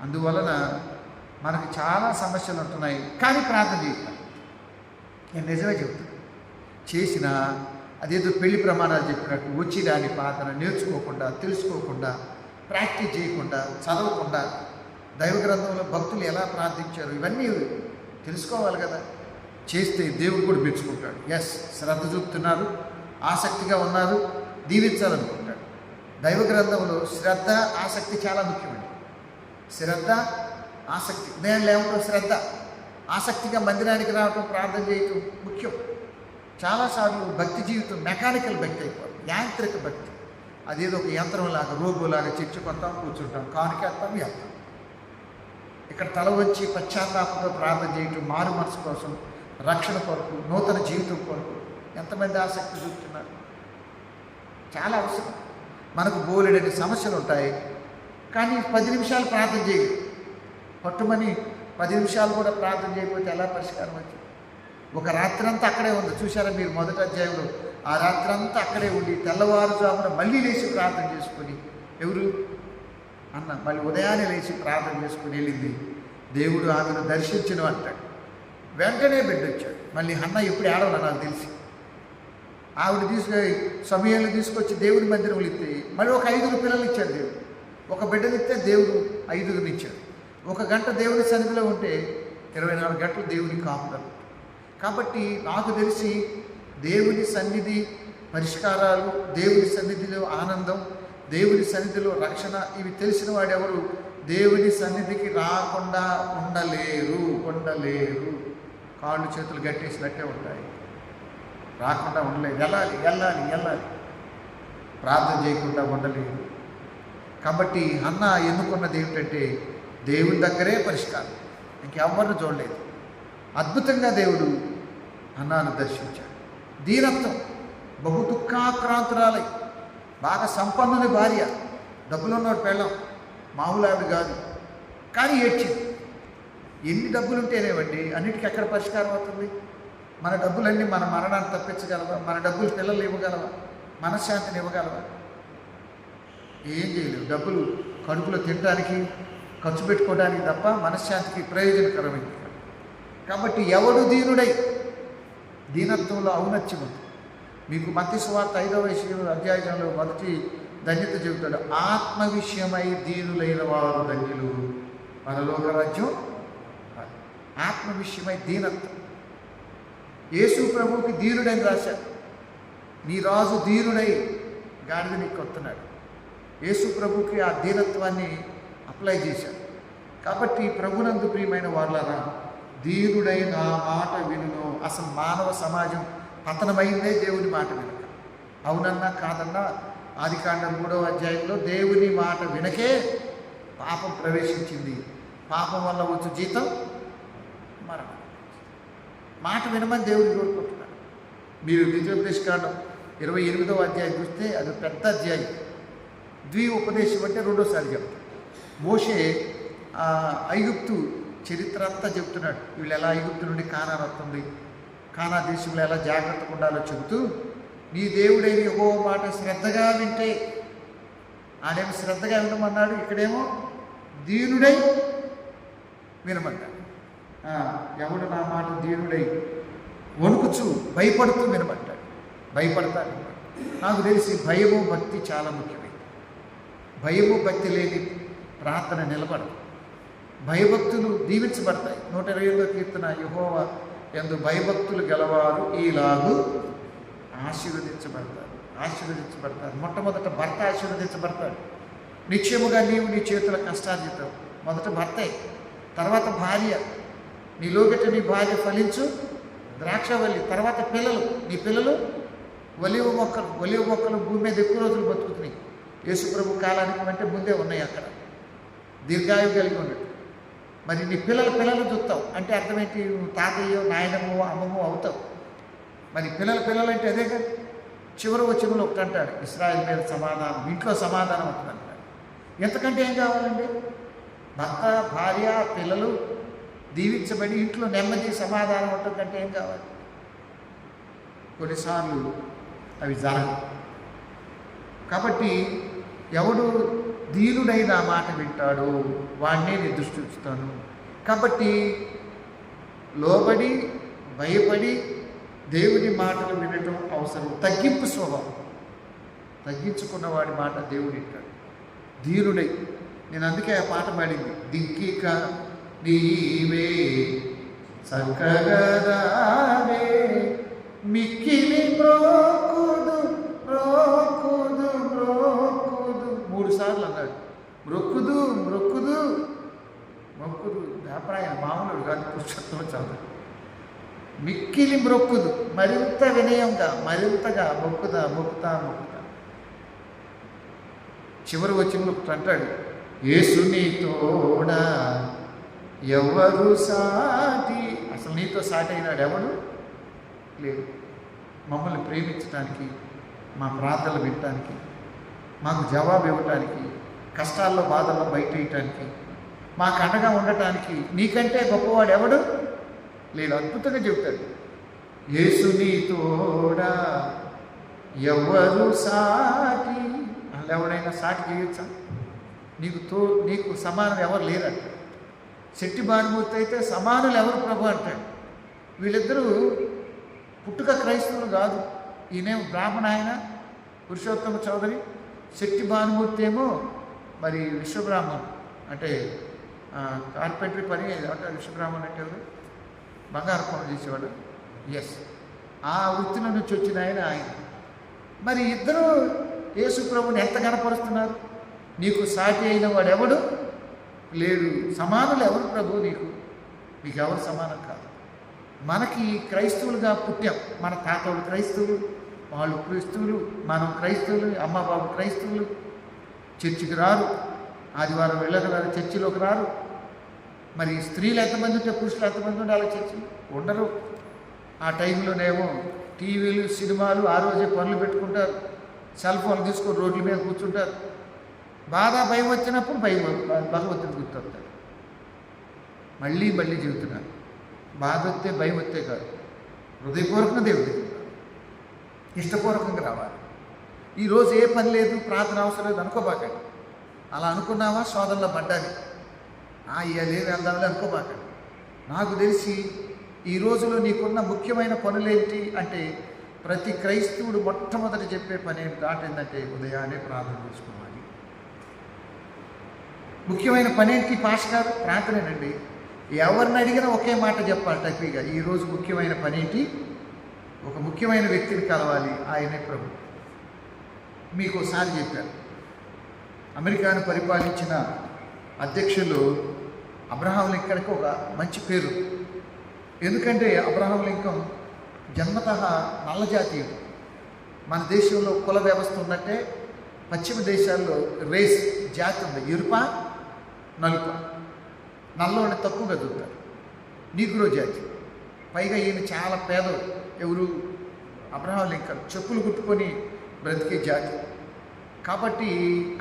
A: అందువలన మనకి చాలా సమస్యలు ఉంటున్నాయి, కానీ ప్రార్థన చేయటం. నేను నిజమే చెప్తాను, చేసిన అదేదో పెళ్లి ప్రమాణాలు చెప్పినట్టు వచ్చి దాని ప్రార్థన నేర్చుకోకుండా, తెలుసుకోకుండా, ప్రాక్టీస్ చేయకుండా, చదవకుండా, దైవ గ్రంథంలో భక్తులు ఎలా ప్రార్థించారు ఇవన్నీ తెలుసుకోవాలి కదా. చేస్తే దేవుడు కూడా మెచ్చుకుంటాడు. ఎస్, శ్రద్ధ చూపుతున్నారు, ఆసక్తిగా ఉన్నారు, దీవించాలనుకుంటాడు. దైవ గ్రంథంలో శ్రద్ధ, ఆసక్తి చాలా ముఖ్యమండి. శ్రద్ధ, ఆసక్తి, ఉదయం లేవటం శ్రద్ధ, ఆసక్తిగా మందిరానికి రావటం, ప్రార్థన చేయటం ముఖ్యం. చాలాసార్లు భక్తి జీవితం మెకానికల్ భక్తి అయిపోతుంది, యాంత్రిక భక్తి. అదేదో ఒక యంత్రంలాగా, రోబోలాగా చర్చకొస్తాం, కూర్చుంటాం, కానుకేస్తాం, వెళ్తాం. ఇక్కడ తల వచ్చి పశ్చాత్తాపంతో ప్రార్థన చేయటం, మారు మనసు కోసం, రక్షణ కొరకు, నూతన జీవితం కొరకు ఎంతమంది ఆసక్తి చూపుతున్నారు? చాలా అవసరం. మనకు బోలెడని సమస్యలు ఉంటాయి, కానీ 10 నిమిషాలు ప్రార్థన చేయాలి. పట్టుమని 10 నిమిషాలు కూడా ప్రార్థన చేయకపోతే ఎలా పరిష్కారం వచ్చింది? ఒక రాత్రంతా అక్కడే ఉంది, చూసారా మీరు మొదటి అధ్యాయంలో. ఆ రాత్రంతా అక్కడే ఉండి తెల్లవారుజామున మళ్ళీ లేచి ప్రార్థన చేసుకుని, ఎవరు అన్న మళ్ళీ ఉదయాన్నే లేచి ప్రార్థన చేసుకుని వెళ్ళింది. దేవుడు ఆమెను దర్శించను అంటాడు. వెంటనే బిడ్డ వచ్చాడు. మళ్ళీ అన్న ఎప్పుడు ఏడవలా నాకు తెలిసి. ఆవిడ సమూయేలుని తీసుకొచ్చి దేవుడి మందిరంలో ఇస్తే మళ్ళీ ఒక 5 పిల్లలు ఇచ్చాడు దేవుడు. ఒక బిడ్డనిస్తే దేవుడు 5 ఇచ్చాడు. 1 గంట దేవుడి సన్నిధిలో ఉంటే 24 గంటలు దేవుని కాపుదలు. కాబట్టి నాకు తెలిసి దేవుని సన్నిధి పరిష్కారాలు, దేవుని సన్నిధిలో ఆనందం, దేవుని సన్నిధిలో రక్షణ, ఇవి తెలిసిన వాడెవరు దేవుని సన్నిధికి రాకుండా ఉండలేరు. కాళ్ళు చేతులు గట్టేసినట్టే ఉంటాయి, రాకుండా ఉండలేదు. వెళ్ళాలి, ప్రార్థన చేయకుండా ఉండలేదు. కాబట్టి అన్న ఎన్నుకున్నది ఏమిటంటే దేవుని దగ్గరే పరిష్కారం, ఇంకెవ్వరిని చూడలేదు. అద్భుతంగా దేవుడు అన్నాను దర్శించాడు. దీనత్వం, బహు దుఃఖాక్రాంతురాలై, బాగా సంపన్నుని భార్య, డబ్బులున్నవాడు పెళ్ళం, మామూలు ఆవిడ కాదు, కానీ ఏడ్చింది. ఎన్ని డబ్బులుంటేనేవండి అన్నిటికీ ఎక్కడ పరిష్కారం అవుతుంది? మన డబ్బులన్నీ మన మరణాన్ని తప్పించగలవా? మన డబ్బులు పిల్లలు ఇవ్వగలవా? మనశ్శాంతిని ఇవ్వగలవా? ఏం చేయలేవు. డబ్బులు కడుపులో తినడానికి, ఖర్చు పెట్టుకోవడానికి తప్ప మనశ్శాంతికి ప్రయోజనకరమైంది. కాబట్టి ఎవడు దీనుడై, దీనత్వంలో ఔన్నత్యం ఉంది. మీకు మత్తయి సువార్త 5వ అధ్యాయంలో మొదటి ధన్యత చెబుతాడు. ఆత్మ విషయమై దీనులైన వారు ధన్యులు, పరలోక రాజ్యం. ఆత్మ విషయమై దీనత్వం. యేసు ప్రభువుకి దీనుడని రాశాడు. నీ రాజు దీనుడై గాడిద నీకు కొడుతున్నాడు. యేసు ప్రభువుకి ఆ దీనత్వాన్ని అప్లై చేశాడు. కాబట్టి ప్రభునందు ప్రియమైన వాళ్ళరా, దీనుడై నా మాట వినును. అసలు మానవ సమాజం పతనమైందే దేవుని మాట వినక. అవునన్నా కాదన్నా ఆదికాండం 3వ అధ్యాయంలో దేవుని మాట వినకే పాపం ప్రవేశించింది. పాపం వల్ల వచ్చు జీతం మరణం. మాట వినమని దేవుడు కోరుకుంటున్నాడు. మీరు ద్వితీయోపదేశకాండం 28వ అధ్యాయం చూస్తే అది పెద్ద అధ్యాయం. ఉపదేశం అంటే 2వసారి చెప్తాడు. మోషే ఐగుప్తు చరిత్ర అంతా చెప్తున్నాడు. వీళ్ళు ఎలా ఐగుప్తు నుండి కానాను వస్తుంది, కానా దేశంలో ఎలా జాగ్రత్తగా ఉండాలో చెబుతూ, నీ దేవుడైన యెహోవా మాట శ్రద్ధగా వింటే, ఆడేమో శ్రద్ధగా వినమన్నాడు, ఇక్కడేమో దీనుడై వినమంటాడు. ఎవడు నా మాట దీనుడై వణుకుచు భయపడుతూ వినమంటాడు. భయపడతాడు. నాకు తెలిసి భయము భక్తి చాలా ముఖ్యమైనది. భయము భక్తి లేని ప్రార్థన నిలబడదు. భయభక్తులు దీవించబడతాయి. 128వ కీర్తన, యెహోవా యందు భయభక్తులు గలవారు ఈలాగు ఆశీర్వదించబడతారు. మొట్టమొదట భర్త ఆశీర్వదించబడతాడు. నిశ్చయముగా నీవు నీ చేతుల కష్టార్జితం. మొదట భర్తే, తర్వాత భార్య. నీ లోగట నీ భార్య ఫలించు ద్రాక్షవల్లి. తర్వాత పిల్లలు, నీ పిల్లలు ఒలివ మొక్కలు భూమి మీద ఎక్కువ రోజులు బతుకుతున్నాయి. యేసుప్రభు కాలానికి అంటే ముందే ఉన్నాయి అక్కడ, దీర్ఘాయువు కలిగి ఉన్నట్టు. మరి నీ పిల్లలు చూస్తావు అంటే అర్థమేంటి? నువ్వు తాతయ్యో నాయనమ్మో అమ్మమ్మో అవుతావు. మరి పిల్లలు అంటే అదే కదా. చివరి వచ్చినలో ఒకటి అంటాడు, ఇశ్రాయేలు మీద సమాధానం, ఇంట్లో సమాధానం ఉంటుంది అంటాడు. ఎంతకంటే ఏం కావాలండి? భర్త, భార్య, పిల్లలు దీవించబడి ఇంట్లో నెమ్మది సమాధానం ఉంటుందంటే ఏం కావాలి? కొన్నిసార్లు అవి జరగవు. కాబట్టి ఎవడు దీనుడైన మాట వింటాడో వాడినే నేను దృష్టి ఉంచుతాను. కాబట్టి లోబడి భయపడి దేవుని మాటలు వినటం అవసరం. తగ్గింపు స్వభావం, తగ్గించుకున్న వాడి మాట దేవుడు వింటాడు. ధీరుడై, నేను అందుకే ఆ పాట పాడింది, దిక్కిక నీవే చక్కగరావే మిక్కిలి మ్రోకుదు 3 సార్లు అన్నాడు. మ్రొక్కుదు వ్యాపారాయన మామూలుడు కాదు, పురుషత్వం చదువు. మిక్కిలి మ్రొక్కుదు, మరింత వినయంగా, మరింతగా మొక్కుతా. చివరి వచ్చిన అంటాడు, యేసు నీ తోడా ఎవరు సాటి. అసలు నీతో సాటి అయినాడు ఎవడు లేదు. మమ్మల్ని ప్రేమించడానికి, మా ప్రార్థనలు వినటానికి, మాకు జవాబు ఇవ్వటానికి, కష్టాల్లో బాధల్లో బయట వేయటానికి, మాకు అండగా ఉండటానికి నీకంటే గొప్పవాడు ఎవడు లేడు. అద్భుతంగా చెబుతాడు, యేసు నీ తోడా ఎవరు సాటి. అలా ఎవడైనా సాటి చేయొచ్చా? నీకు సమానం ఎవరు లేరంట. శెట్టి భానుమూర్తి అయితే సమానులు ఎవరు ప్రభు అంటాడు. వీళ్ళిద్దరూ పుట్టుక క్రైస్తవులు కాదు. ఈయనేమో బ్రాహ్మణ, ఆయన పురుషోత్తమ చౌదరి. శెట్టి భానుమూర్తి ఏమో మరి విశ్వబ్రాహ్మణుడు, అంటే కార్పెంటరీ పని అంటే విశ్వబ్రాహ్మణుడు అంటే ఎవరు? బంగారు పనులు చేసేవాడు. ఎస్, ఆ వృత్తిలో నుంచి వచ్చిన ఆయన. మరి ఇద్దరు యేసు ప్రభుని ఎంత గణపరుస్తున్నారు. నీకు సాటి అయిన వాడు ఎవడు లేడు. సమానులు ఎవరు ప్రభు? నీకు ఎవరు సమానం కాదు. మనకి క్రైస్తవులుగా పుట్టాం. మన తాతలు క్రైస్తవులు, వాళ్ళు క్రైస్తవులు, మనం క్రైస్తవులు, అమ్మ బాబు క్రైస్తవులు. చర్చికి రారు, ఆదివారం వెళ్ళగలరు, చర్చిలోకి రారు. మరి స్త్రీలు ఎంతమంది ఉంటే పురుషులు ఎంతమంది ఉంటే అలా చర్చి ఉండరు. ఆ టైంలోనేమో టీవీలు, సినిమాలు, ఆ రోజే పనులు పెట్టుకుంటారు, సెల్ ఫోన్లు తీసుకొని రోడ్ల మీద కూర్చుంటారు. బాధ భయం వచ్చినప్పుడు భగవంతుడు గుర్తొస్తాడు. మళ్ళీ చెబుతున్నారు, బాధ వస్తే భయం వస్తే కాదు, హృదయపూర్వకంగా దేవుడి ఇష్టపూర్వకంగా రావాలి. ఈరోజు ఏ పని లేదు, ప్రార్థన అవసరం లేదు అనుకోబాకండి. అలా అనుకున్నావా శోధనలో పడ్డాలి. ఇయ్యాలి వెళ్దామని అనుకోబాకండి. నాకు తెలిసి ఈ రోజులో నీకున్న ముఖ్యమైన పనులేంటి అంటే, ప్రతి క్రైస్తవుడు మొట్టమొదటి చెప్పే పని ఏంటంటే ఉదయాన్నే ప్రార్థన చేసుకోవాలి. ముఖ్యమైన పని ఏంటి పాస్ గారు? ప్రార్థనేనండి. ఎవరిని అడిగినా ఒకే మాట చెప్పాలి టైపీగా. ఈరోజు ముఖ్యమైన పని ఏంటి? ఒక ముఖ్యమైన వ్యక్తిని కలవాలి, ఆయనే ప్రభు. మీకు ఒకసారి చెప్పారు, అమెరికాను పరిపాలించిన అధ్యక్షులు అబ్రహాం లింకన్కి ఒక మంచి పేరు. ఎందుకంటే అబ్రహాం లింకన్ జన్మతః నల్లజాతీయుడు. మన దేశంలో కుల వ్యవస్థ ఉందంటే పశ్చిమ దేశాల్లో రేస్ జాతి ఉంది, ఎరుప నలుప. నల్లోని తక్కువగా దొరుకుతారు, నీగ్రో జాతి. పైగా ఈయన చాలా పేదలు. ఎవరు? Abraham Lincoln. చెప్పులు కుట్టుకొని బ్రతికే జాతి. కాబట్టి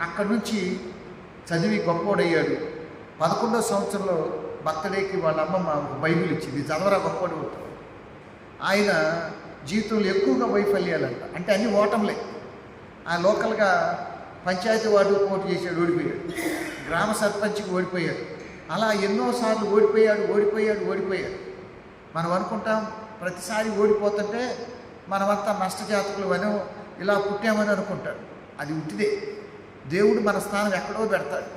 A: అక్కడి నుంచి చదివి గొప్పోడయ్యాడు. 11వ సంవత్సరంలో బర్త్డేకి వాళ్ళ అమ్మమ్మ బైబిల్ ఇచ్చింది, చదవరా గొప్పోడు అవుతాడు. ఆయన జీవితంలో ఎక్కువగా వైఫల్యాలంట, అంటే అన్ని ఓటంలే. ఆ లోకల్గా పంచాయతీ వార్డు పోటీ చేసాడు, ఓడిపోయాడు. గ్రామ సర్పంచ్కి ఓడిపోయాడు. అలా ఎన్నోసార్లు ఓడిపోయాడు. మనం అనుకుంటాం ప్రతిసారి ఓడిపోతుంటే మనమంతా నష్టజాతకులు అని ఇలా పుట్టామని అనుకుంటాడు. అది ఉట్టిదే. దేవుడు మన స్థానం ఎక్కడో పెడతాడు.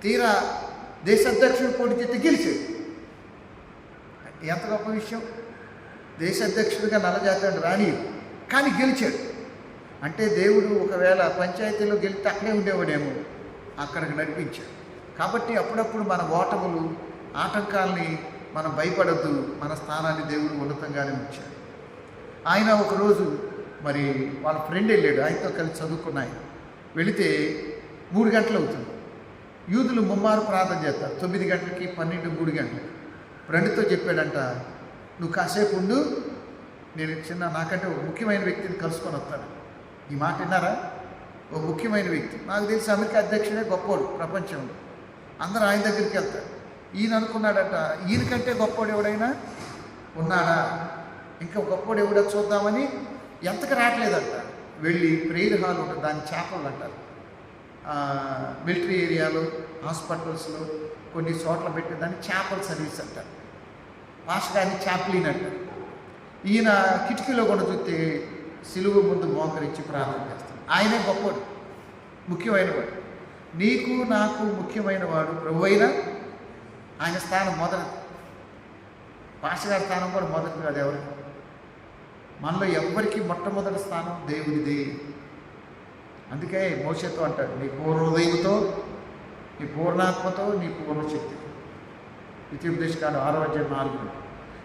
A: తీరా దేశ అధ్యక్షుడు పోటీ చేసి గెలిచాడు. ఎంత గొప్ప విషయం! దేశ అధ్యక్షుడిగా నల్లజాతీయుడు రాని కానీ గెలిచాడు అంటే దేవుడు ఒకవేళ పంచాయతీలో గెలిస్తే అక్కడే ఉండేవాడేమో, అక్కడికి నడిపించాడు. కాబట్టి అప్పుడప్పుడు మన ఓటములు ఆటంకాలని మనం భయపడద్దు. మన స్థానాన్ని దేవుడు ఉన్నతంగానే ఉంచాడు. ఆయన ఒకరోజు మరి వాళ్ళ ఫ్రెండ్ వెళ్ళాడు, ఆయనతో కలిసి చదువుకున్నాయి. వెళితే 3 గంటలు అవుతుంది. యూదులు ముమ్మారు ప్రార్థన చేస్తారు. 9 గంటలకి 12, 3 గంటలకి. ఫ్రెండ్తో చెప్పాడంట, నువ్వు కాసేపు ఉండు, నేను నాకంటే ఒక ముఖ్యమైన వ్యక్తిని కలుసుకొని వస్తాను. ఈ మాట విన్నారా? ఒక ముఖ్యమైన వ్యక్తి, నాకు తెలిసి అమెరికా అధ్యక్షుడే గొప్పోడు ప్రపంచంలో, అందరూ ఆయన దగ్గరికి వెళ్తారు. ఈయన అనుకున్నాడట, ఈయనకంటే గొప్పోడు ఎవడైనా ఉన్నాడా, ఇంకా గొప్పోడు ఎవడో చూద్దామని ఎంతకు రావట్లేదంట. వెళ్ళి ప్రేయర్ హాల్ ఉంటుంది, దాన్ని చేపలు అంటారు. మిలిటరీ ఏరియాలో, హాస్పిటల్స్లో కొన్ని చోట్ల పెట్టేదాన్ని చేపల సర్వీస్ అంటారు. పాస్టర్ గారిని చాప్లిన్ అంటారు. ఈయన కిటికీలో కూడా చూస్తే సిలువ ముందు మోకరించి ప్రార్థన చేస్తాడు. ఆయనే గొప్పవాడు, ముఖ్యమైన వాడు. నీకు నాకు ముఖ్యమైన వాడు ప్రభు అయినా ఆయన స్థానం మొదటి. పాస్టర్ గారి స్థానం కూడా మొదటి కాదు. ఎవరు మనలో ఎవరికి మొట్టమొదటి స్థానం దేవుడిది. అందుకే మోషేతో అంటాడు, నీ పూర్ణ హృదయంతో, నీ పూర్ణాత్మతో, నీ పూర్ణశక్తితో. ద్వితీయోపదేశకాండం 6:4.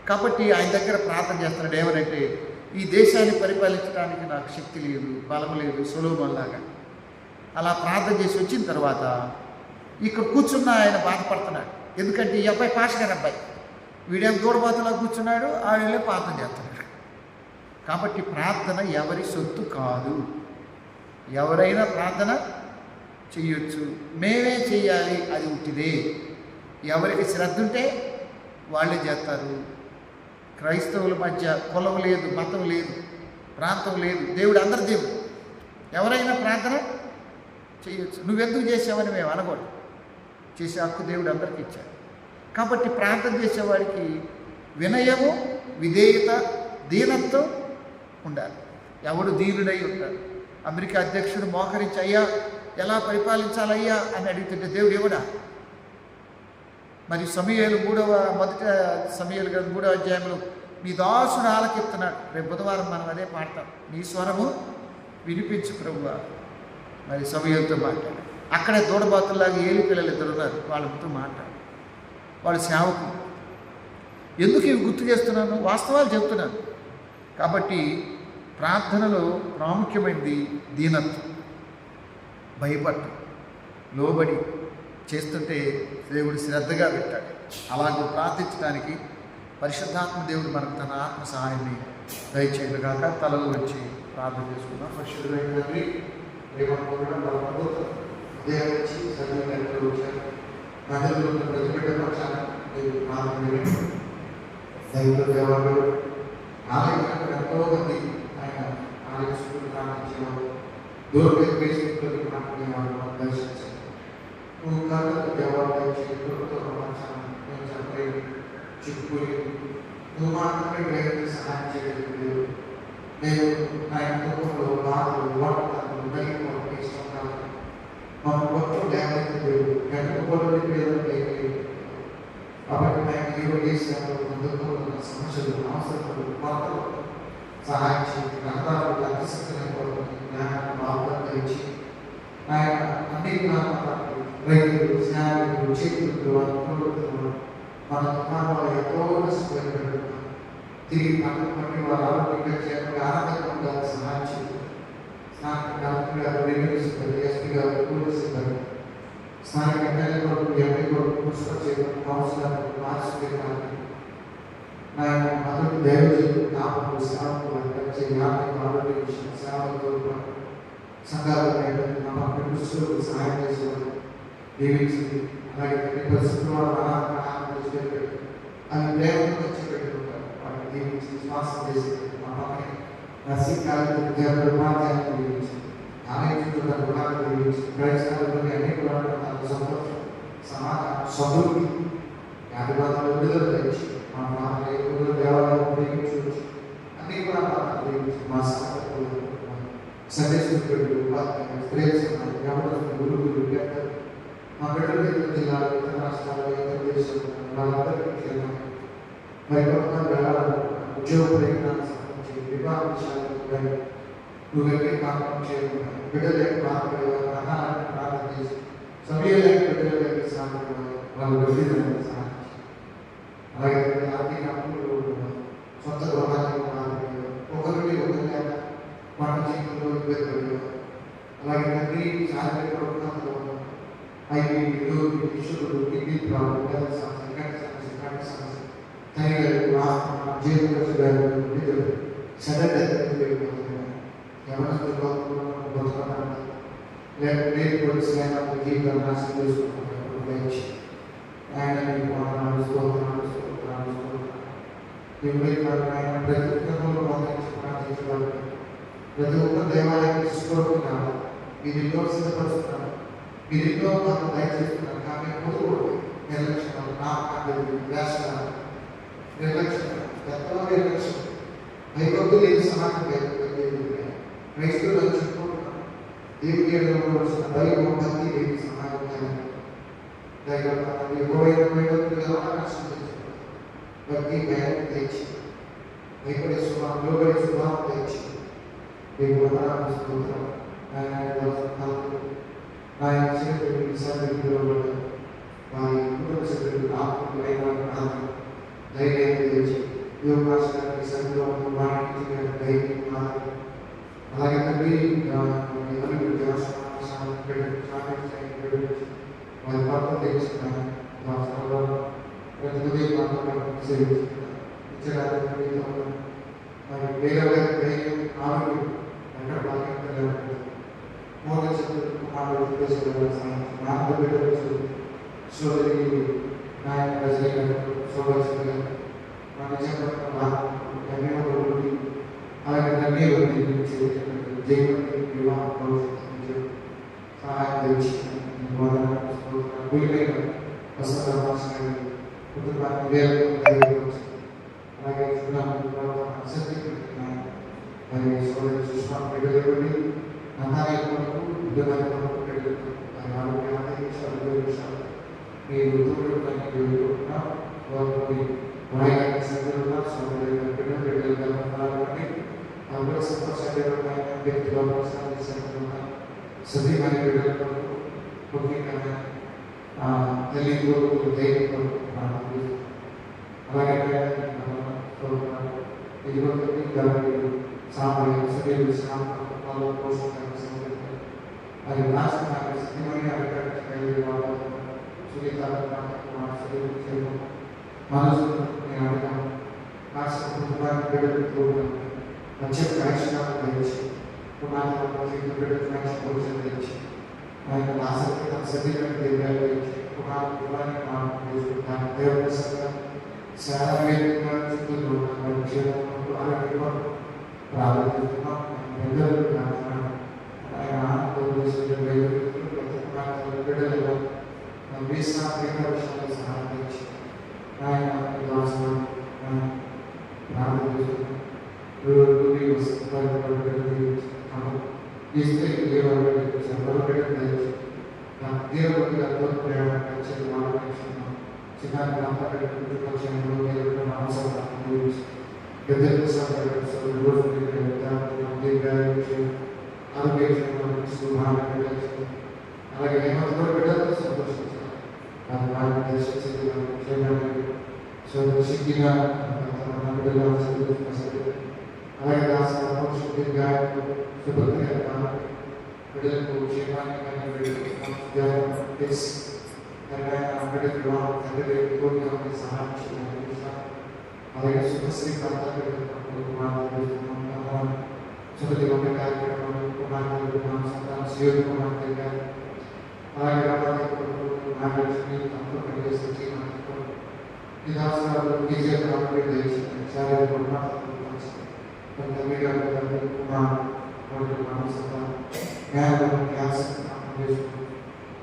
A: కాబట్టి ఆయన దగ్గర ప్రార్థన చేస్తున్నాడు. ఏమనంటే, ఈ దేశాన్ని పరిపాలించడానికి నాకు శక్తి లేదు, బలం లేదు, సొలొమోనులాగా. అలా ప్రార్థన చేసి వచ్చిన తర్వాత ఇక్కడ కూర్చున్న ఆయన బాధపడుతున్నాడు. ఎందుకంటే ఈ అబ్బాయి పాస్టర్ గారి అబ్బాయి, వీడేం దూడబాతులా కూర్చున్నాడు, ఆడలే ప్రార్థన చేస్తున్నాడు. కాబట్టి ప్రార్థన ఎవరి సొత్తు కాదు. ఎవరైనా ప్రార్థన చెయ్యొచ్చు, మేమే చెయ్యాలి, అది ఉట్టిదే. ఎవరికి శ్రద్ధ ఉంటే వాళ్ళే చేస్తారు. క్రైస్తవుల మధ్య కులం లేదు, మతం లేదు, ప్రాంతం లేదు. దేవుడు అందరి దేవుడు. ఎవరైనా ప్రార్థన చేయొచ్చు. నువ్వెందుకు చేసావని మేము అనకూడదు. చేసే హక్కు దేవుడు అందరికీ ఇచ్చాడు. కాబట్టి ప్రార్థన చేసేవాడికి వినయము, విధేయత, దీనత్వం ఉండాలి. ఎవడు దీనుడై ఉంటాడు. అమెరికా అధ్యక్షుడు మోకరించి, అయ్యా ఎలా పరిపాలించాలయ్యా అని అడుగుతుంటే దేవుడు ఎవడా? మరి సమూయేలు 3వ అధ్యాయంలో నీ దాసుడు ఆలకిస్తున్నాడు. రేపు బుధవారం మనం అదే పాడతాం. నీ స్వరము వినిపించు ప్రభువా. మరి సమూయేలుతో మాట్లాడు. అక్కడే దూడబాతుల్లాగా ఏలి పిల్లలు 2 ఉన్నారు, వాళ్ళతో మాట్లాడు. వాళ్ళు సేవకులు. ఎందుకు ఇవి గుర్తు చేస్తున్నాను? వాస్తవాలు చెప్తున్నాను. కాబట్టి ప్రార్థనలో ప్రాముఖ్యమైనది దీనత్వం, భయపడటం, లోబడి చేస్తుంటే దేవుడు శ్రద్ధగా పెట్టాడు. అలాంటి ప్రార్థించడానికి పరిశుద్ధాత్మ దేవుడు మనకు తన ఆత్మ సహాయాన్ని దయచేయగాక. తలలు వచ్చి ప్రార్థన చేసుకుందాం. పరిశుద్ధుడైన తండ్రి, ఎంతో మంది ఆయన ఆలోచించుకుని ప్రార్థించేవాడు. దూరం వేసుకుంటున్న ప్రార్థించేవాడు దర్శించారు. నువ్వు కాళ్ళకు జవాబు నేను చెప్పలేదు, చిక్కులేదు. నువ్వు మాత్రమే వేరే సహాయం చేయలేదు. నేను నా కుటుంబంలో బాధలు, ఓటలు, నలిగిపోవడం ఇష్టం. మా గొప్ప లేకపోతే వెనకపోవడం లేదంటే కాబట్టి మేము ఏదో చేసాము. ముందుకు ఉన్న సమస్యలు, అవసరాలు, కొరతలు సహాయం చేసి రహదారులు అతిశక్తిని జ్ఞానాన్ని బాగా ఇచ్చి ఆయన అన్ని రైతులు, స్నేహితులు, చేతులు, అనుకూలతలు మన కుటుంబాలు ఎంతో నష్టపోయినట్టు తిరిగి పట్టి వారు ఆరోగ్యంగా చేయకుండా ఆనందంగా ఉండాలని సహాయం చేయాలి. స్థానిక కలెక్టర్ గారు, రెవెన్యూ సిబ్బంది, ఎస్పీ గారు, పోలీస్ సిబ్బంది, స్థానిక ఎమ్మెల్యే కొరకు, ఎంపీ కొరకు, మున్సిపల్ చైర్మన్, కౌన్సిలర్, మార్చి ఆయన మొదటి దైవజనులు, నామకులు, సేవకులు, వచ్చే జ్ఞాపకం, ఆరోగ్య విషయం, సేవలతో సంఘాలు పుస్తకాలు సహాయం చేసేవారు దీవించింది. అలాగే ప్రతి పరిస్థితుల్లో అది ప్రేమతో తెచ్చిపెట్టుకుంటారు. వాటిని దీవించి విశ్వాసం చేసి మా పక్కన నర్సింగ్ కాలేజ్ విద్యార్థులు ఉపాధ్యాయులను దీవించింది. ఆలయించుకున్న గుణాలను దీవించి ప్రవేశాలలోని అన్ని గుణాలను నాకు సంతోషం సమాధానం, సమృద్ధి, వ్యాధిబాధలు విడుదల తెచ్చి మా ప్రాంతంలో దేవాలయం ఉపయోగించవచ్చు. అన్నీ కూడా మా సంస్థలు సండే స్కూల్ ఉపాధ్యాయులు, శ్రేయస్సులు, వ్యాపారస్తులు, గురువులు, విద్యార్థులు, మా బిడ్డలు ఇతర జిల్లాలు, ఇతర రాష్ట్రాలు, ఇతర దేశాలు వాళ్ళందరికీ క్షేమం. మరి కొంతమంది వెళ్ళాలి ఉద్యోగ ప్రయత్నాన్ని సంబంధించి వివాహ విషయాలు కానీ నువ్వెక్కడికి ప్రారంభం చేయకుండా బిడ్డల యొక్క ప్రార్థన ప్రార్థన చేసి సమయాల బిడ్డల యొక్క సాధన వాళ్ళు వెళ్ళిదని సాధించి అలాగే ఆర్థిక అప్పులు సొంత గృహాలకు ఒకరికి ఒకరి పంట జీవితంలో ఇబ్బంది అలాగే తండ్రి శారీరక ప్రభుత్వంలో ఐపీలు ఇష్యూలు కిడ్నీ ప్రాబ్లం సమస్య తల్లిగారు ఆత్మ జీవిత నిధులు సడన్ ఎవరితో బతుకున్నాను లేకపోతే పోలీసు జీవితాలు నాశనం చేసుకుంటున్నారు ఆయన ప్రతి ఒక్కరిలో ప్రార్థించగలరు. ప్రతి ఒక్క దేవాలయాన్ని తీసుకోవడం మీరు ఎన్నో సిద్ధపరుస్తున్నారు, మీరు ఎన్నో మాకు దయచేస్తున్నారు. కానీ పొందకూడదు నిర్లక్ష్యం, నాశనం, నిర్లక్ష్యం, గతంలో నిర్లక్ష్యం, భయభక్తు లేని సమాజం క్రైస్తవులు చెప్పుకుంటున్నాం. దేవుడి వచ్చిన దైవం భక్తి లేని సమాజం భక్తి భయం తెచ్చి భయపడే స్వభావం, లోబడే స్వభావం తెచ్చి దేవుడు స్తోత్రం. ఆయన చేతులు సన్నిధిలో వారి కుటుంబ సభ్యులు ఆత్మీయులైన ధైర్యాన్ని తెచ్చి యోగాసనానికి సన్నిధిలో వారికి ధైర్యం అలాగే తండ్రి వారి పాత్ర తెచ్చుకున్నాను ప్రతిపది మరి వేరే ధైర్యం ఆరోగ్యం ఎక్కడ బాగా మూల చదువు సోదరి నాయన రజనీ సోదరి అలాగే తండ్రి జైపతి వివాహం సహాయం తెచ్చి కుటుంబాన్ని అలాగే మరి సోదరి సుష్మా బిడ్డలు అన్నారే కొరకు బిడ్డల కొరకు బిడ్డలు మీరు వారి సందర్భంగా సోదరి బిడ్డలు కాబట్టి అందరూ సంతోషంగా వ్యక్తిలో సభ్య మన బిడ్డల కొరకు ముఖ్యంగా తల్లి కొరకు ధైర్యం అలాగే సాంప్రదాయ సభ్యులు సాంప్రదాయాల కోసం అది రాష్ట్ర సిద్ధమైన సునీత మనసు నేను అడిగాను రాష్ట్ర కుటుంబాన్ని బిడ్డలతో మంచి కార్యక్రమాలు ధరించి పునాది బిడ్డలు భోజనం ధరించి ఆయన ఆసక్తి తన సభ్యులను దేవాలు ధరించి పునాది దాని దేవప్రసంగా శారీరకంగా స్థితుల్లో ఆరోగ్యం ప్రారంభిస్తున్నాం బిడ్డలు ఆయన బిడ్డలలో వీసాంతిక విషయాలు సహాయించి ఆయన ఈ స్త్రీ అలాగే హేమంత్ బిడ్డలతో సంతోషించారు. అలాగే దాసు బిడ్డలకు క్షేమాన్ని సహాయం అలాగే శుభశ్రీ ప్రాంతాలు సుమతి వంట కార్యక్రమాలు అలాగే నాగలక్ష్మి విధానాలు టీచర్ కాంప్లీట్ చేసి శారీరక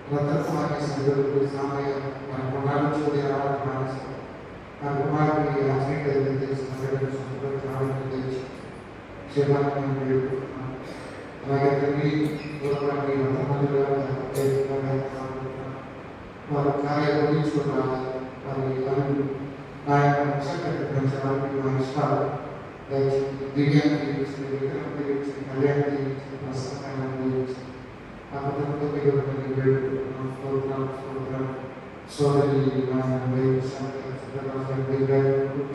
A: रतन कुमार के संदर्भ के सामने कुमार छोड़े आवाज कुमार से कुमार की आचरण कर देते संदर्भ के संदर्भ चावल के देश सेवा में भी అలాగే తల్లి దూరపడి రతనములుగా వారు కార్య గురించుకున్నారు వారి పనులు ఆయన చక్కటి పెంచడానికి మా ఇష్టాలు దివ్యాన్ని విగ్రహం గురించి కళ్యాణం గురించి ప్రసంగాన్ని గురించి ఆ కుటుంబంతో మీరు వేడుకుంటున్నాం స్తోత్రం సోదరి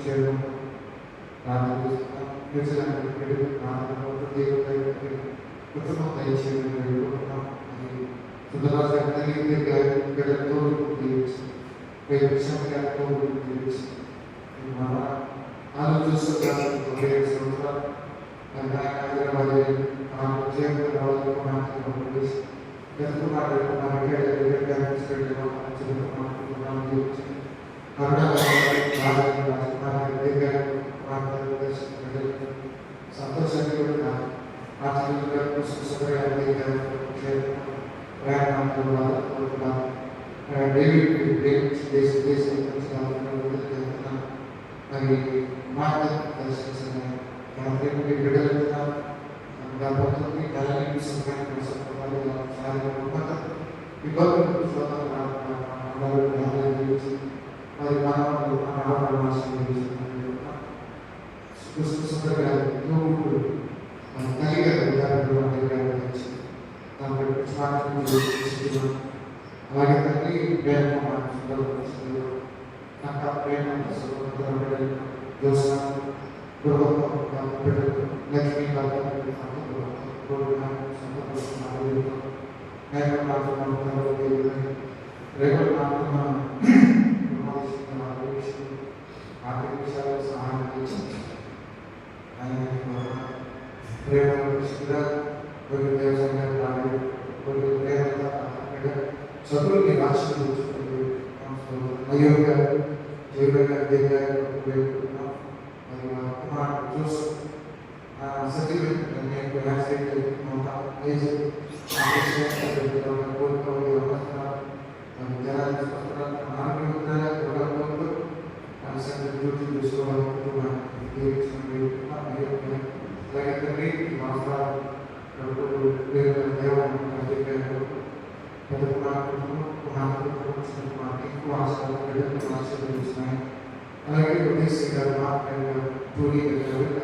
A: చేయడం ప్రార్థిస్తున్నాం కుటుంబం దయచేయడం వేడుకుంటున్నాం సుందరరాజు బిడ్డలతో విషయంతో ఆలోచిస్తున్నారు సంతోషాన్ని కూడా మరి మార్గదర్శించిన బిడ్డలుగా దాపోతుంది కళని ఇబ్బందులు మరి అలాగే తల్లి ప్రేమ నాకు ప్రేమ లక్ష్మీ ఆర్థిక విషయాల్లో సహాయం చేసి ఆయన ప్రేమ కొన్ని వ్యవసాయ కొన్ని ప్రేమ చదువుని రాష్ట్రం అయోగ్య అలాగే ఉద్దేశం గారు పూరి ప్రతిరోజు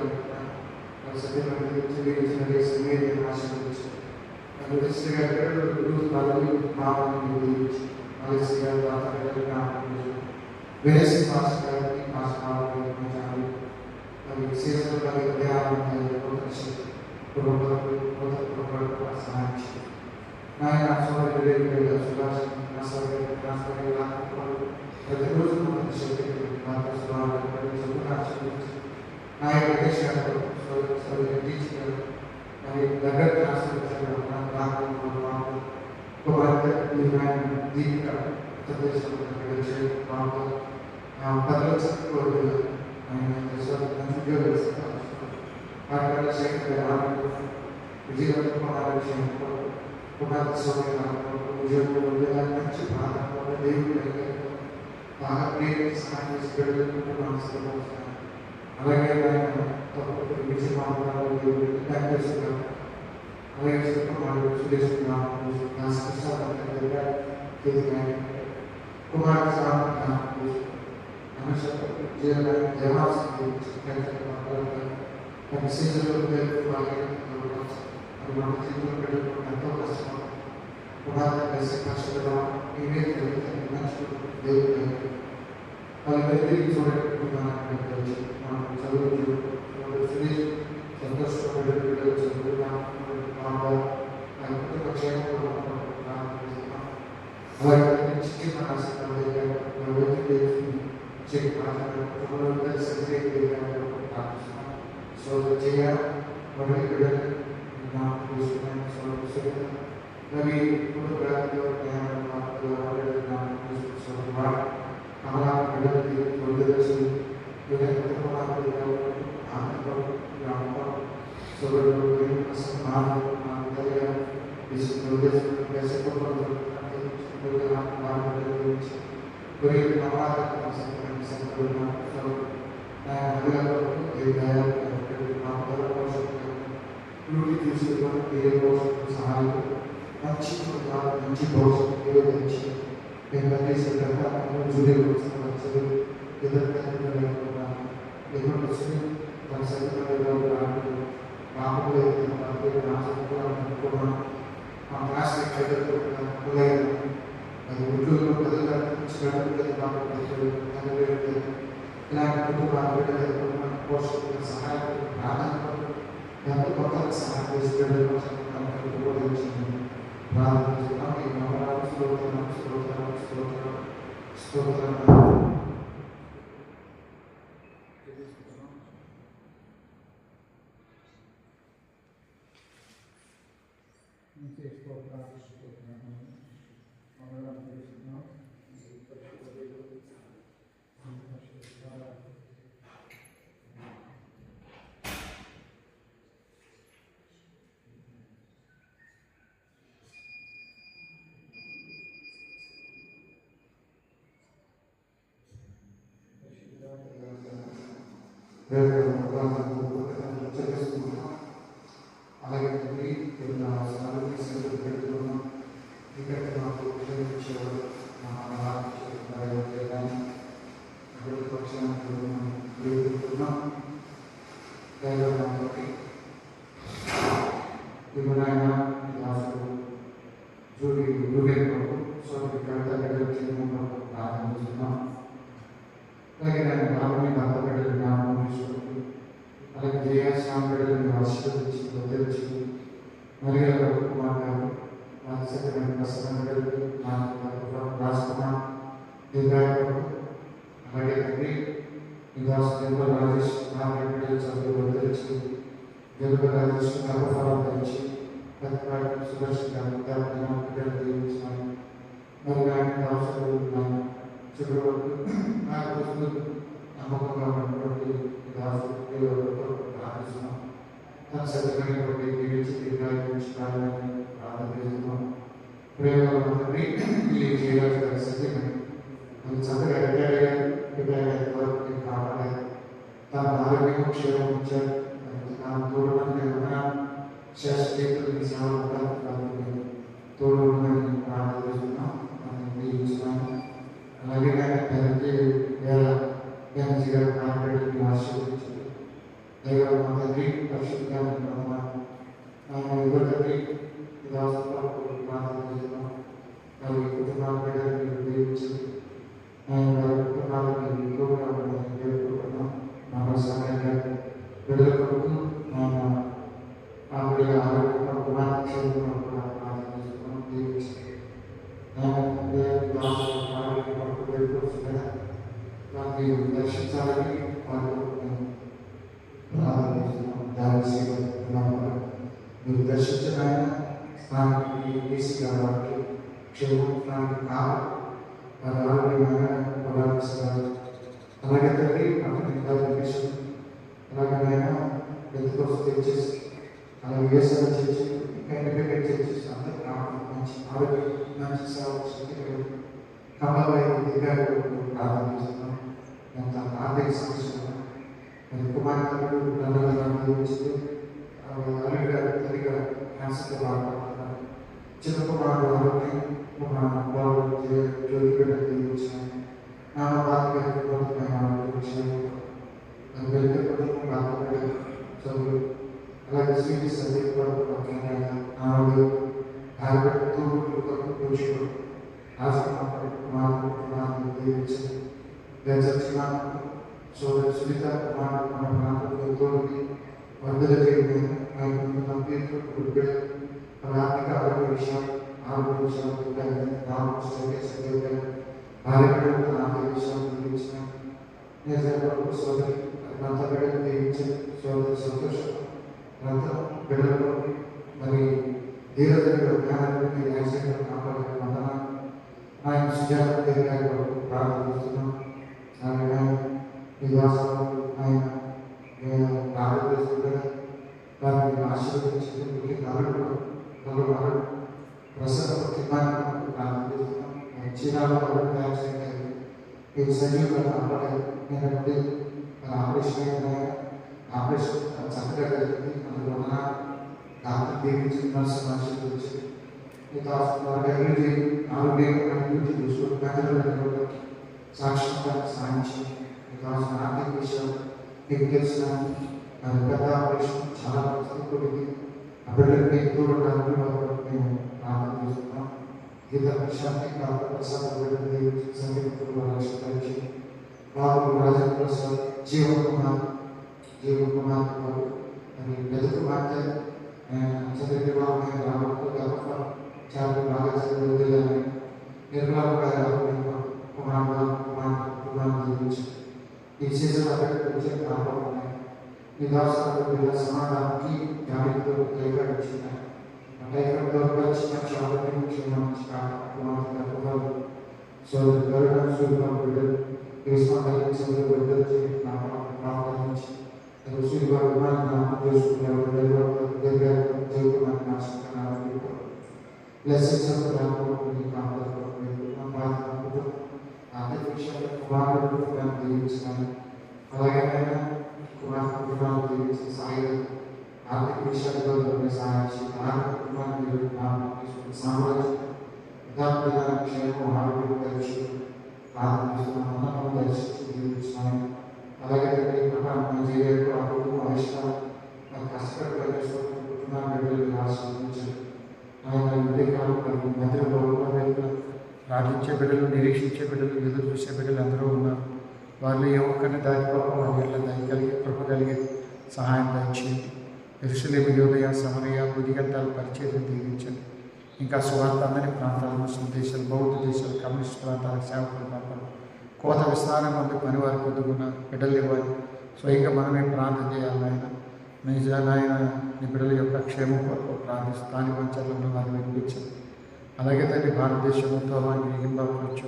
A: అలాగే కుమార్ ఎంతో కష్టం కుమార్ కలిసి కష్టపడడం వాళ్ళందరికీ చూడట్టుకున్నాను చదువు సంతోషపడే చదువుతున్నాం గురించి ప్రమాదాలను సంపూర్ణ తీసుకుని ఏ భవిష్యత్తు సహాయం మంచి మంచి భవిష్యత్తు గురించి మేము చేసేటప్పుడు జూలై వచ్చి ఎదుర్కొచ్చి తన సరిపడలో మామూలు మా క్లాస్మేట్ అది ఉద్యోగంలో ఇలాంటి కుటుంబాలు పోషకుల సహాయం ప్రాధాన్యత ఎంతో కొత్త సహాయం చేసి ప్రార్థిస్తున్నాం ఈ నమ్మకాలు స్తోత్రం స్తోత్రం స్తోత్రం స్తోత్రం అలాగే పెడుతున్నాం ఇక్కడ మాకు ఉపయోగించేవారు పక్షాన్ని వివరాయన జూడి ప్రారంభిస్తున్నాం అలాగే దాని భావని భర్త బిడ్డలు జ్ఞాపకం తీసుకుంటూ అలాగే జయాశ్యామ బిడ్డలను ఆశీర్వదించి వదిలించి మరియు కుమార్ గారు మానసికమైన ప్రసన్న బిడ్డలు రాజకుమార్ దివ్యాయకుడు అలాగే తండ్రి నివాసంలో రాజేష్ నారాయణ బిడ్డలు చదువు వదిలించి తెలుగు రాజేష్ గర్భఫలం ధరించి ప్రతిపాటి సురక్షితంగా బిడ్డలు దీవించినాను మరియు ఆయన అవసరాలు ఉన్నాను చివరి నాకు రోజులు నమ్మకంగా ఉన్నటువంటి ప్రార్థిస్తున్నాం తన సత్యమైనటువంటి జీవించి దీర్ఘాయుష్కాలని ప్రార్థన చేస్తున్నాం ప్రేమని చేయాల్సిన సత్యమని అది చక్కగా రిటైర్ కాపాడారు తన ఆరోగ్యం క్షేమం ఇచ్చారు తన తోడు శాస్త్రీయులు సేవ తోడు ప్రార్థన చేస్తున్నాం దీవిస్తున్నాను అలాగే గారు ఆశీర్వదించారు దైవ మా తండ్రి పరిశుద్ధంగా తండ్రి ప్రార్థన చేస్తున్నాం వారి కుటుంబాలను దీవించండి వారి కుటుంబాలను ఎక్కువగా వేడుకుంటున్నాం మా సమయంగా విడుదల కొరకు ఆ బిడ్డ ఆరోగ్యంగా కుమార్తె కూడా ప్రార్థన చేస్తున్నాం దీవించండి వారిని దర్శించాలని వారు ప్రార్థిస్తున్నాం మీరు దర్శించడానికి స్థానానికి వేసి కాబట్టి క్షేమానికి కావాలి వారి ఆరోగ్యమైన పదార్థాలు అలాగే తండ్రి అతని అలాగైనా ఎత్తుకోసం తెచ్చేసి అలాగే వేసవి చేసి ఇండిపెండెంట్ చేసి అందరూ కావాలి మంచి ఆరోగ్యం మంచి సేవ ప్రారంభిస్తున్నాం ఎంత ఆర్థిక సమస్యలు మరి కుమార్తెలు నల్లగా అల్లుగా తల్లిగా క్యాన్సర్తో బాధపడుతున్నారు చిన్న కుమారుడు ఆరోగ్యం జ్యోతి బిడ్డ దీవించాను నాన్న బాధ చదువులు అలాగే శ్రీ సందీప్ ఆరోగ్యం భార్యతో కూర్చోడు రాజకుమారు దీవించండి సోదరు సునీత కుమార్ మన ప్రాంతంలో వర్గల ఆర్థిక ఆరోగ్య విషయాలు ఆరోగ్య విషయాలు భార్య ఆరోగ్య విషయాలు దీవించిన సోదరి భర్త బిడ్డలు దీవించండి సోదరి సంతోషం భర్త బిడ్డలు మరి ధీరతగా జ్ఞానాన్ని యాక్సిడెంట్ కాపాడే వందన ఆయన సుజాత గారి ప్రార్థిస్తున్నాం ఆయన నివాసం ఆయన ప్రార్థిస్తుండగా వారిని ఆశీర్వదించి నలుగురు ప్రసన్న ప్రతిమాన్ని ప్రార్థిస్తున్నాం మీరు సజీవుగా కాపాడారు. ఎందుకంటే ఆపరేషన్ అయిన ఆపరేషన్ చక్కగా జరిగింది. అందులో ఉన్న డాక్టర్ దీవించి నర్సు గురించి ఆరోగ్యంగా చూసుకుంటూ సాక్షిగా సాధించి ఆర్థిక విషయం మీకు తెలిసిన పెద్ద ఆపరేషన్ చాలా కూడింది. ఆ బిడ్డలకి ఎంతో మేము ప్రార్థన చేస్తున్నాం. గీత విషయాన్ని ప్రసాద్ సంగీతం బాబు రాజేంద్ర ప్రసాద్ జీవన్ కుమార్ గారు అని పెద్ద కుమార్తె చంద్రబాబు రామకు చాలా బాగా చదివిందని నిర్మలా కుమార్ జీవించి ఈ సీజన్ వచ్చే ప్రారంభం ఈ దాసాల సమాధానానికి ధ్యానంతో కైగాడించిన కైగడంతో వచ్చిన చాలా సో గరుడ సూర్యం బిడ్డలు విశ్వాసాన్ని సౌలు బిడ్డలు ప్రారంభించి సూర్య నామం చేసుకున్నారు. Blessings of the Lord will be counted for you. Artificial కుమారుడు దీవించాలి. అలాగే కుమారుడు దీవించి సాయి ఆర్థిక విషయాల్లో సాధించి సామ్రాజ్యం క్షేమం ఆరోగ్యం దర్శి ప్రార్థిస్తున్నాము. దర్శించి దీవించాలి. అలాగే నైజీరియాకు అప్పుడు ఆవిష్కారం కష్టపడి కుటుంబాన్ని బిడ్డలు ఆశీర్వదించాలి. ప్రార్థించే బిడ్డలు, నిరీక్షించే బిడ్డలు, ఎదురు చూసే బిడ్డలు అందరూ ఉన్నారు. వాళ్ళు ఏ ఒక్కరిని దాటిపోవడం వాళ్ళ దయ కలిగి కృప కలిగి సహాయం దయచేయండి. యెరూషలేము, యూదయ, సమరయ, బుద్ధిగంతాలు పరిచయం దీవించండి. ఇంకా సువార్త అందరి ప్రాంతాల, ముస్లిం దేశాలు, బౌద్ధ దేశాలు, కమ్యూనిస్ట్ ప్రాంతాలకు సేవకులు పంపాలి. కోత విస్తారం మంది పని వారు పొద్దుకున్నారు. బిడ్డలు ఇవ్వాలి. స్వయంగా మనమే ప్రార్థన చేయాలి. ఆయన నీ బిడ్డల యొక్క క్షేమం కొరకు ప్రార్థిస్తూ స్థానిక పంచాయతీలో వారిని వినిపించారు. అలాగే తండ్రి భారతదేశంతో వారిని హింబావచ్చు.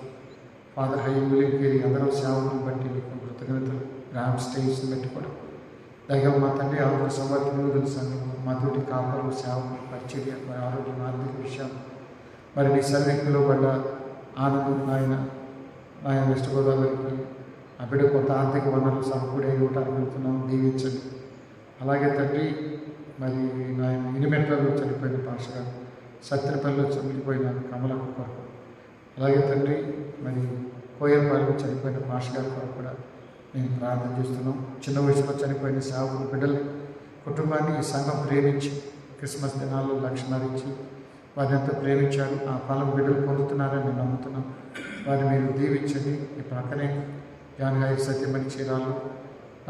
A: ఫాదర్ హైములింకేరి అందరూ సేవలను బట్టి మీకు కృతజ్ఞతలు. గ్రామ్ స్టేట్స్ని పెట్టుకోవడం దైవం మా తండ్రి ఆరోగ్య సంవర్ధన సంఘం మా తోటి కాపలు సేవలు పరిచర్య ఆరోగ్యం ఆర్థిక విషయాలు మరి నీ సర్వీకులో పడ్డ ఆనందం ఆయన వెస్ట్ గోదావరికి ఆ బిడ్డ కొంత ఆర్థిక వనరులు సమకూడే ఇవ్వటానికి వెళ్తున్నాం. దీవించండి. అలాగే తండ్రి మరి నాయన ఇనిమెట్లలో చనిపోయిన పాషగా సత్యపల్లిలో చనిపోయిన కమలకు కొరకు అలాగే తండ్రి మరి కోయలపాలెలో చనిపోయిన పాషగారి కొరకు కూడా నేను ప్రార్థన చేస్తున్నాం. చిన్న వయసులో చనిపోయిన సేవకుల బిడ్డల్ని కుటుంబాన్ని ఈ సంఘం ప్రేమించి క్రిస్మస్ దినాల్లో లక్షణాలు ఇచ్చి వారిని ఎంతో ప్రేమించారు. ఆ ఫలం బిడ్డలు పొందుతున్నారని నేను నమ్ముతున్నాం. వారిని మీరు దీవించండి. ఈ ప్రక్కనే జానగాయ సత్యమణి చీరాలు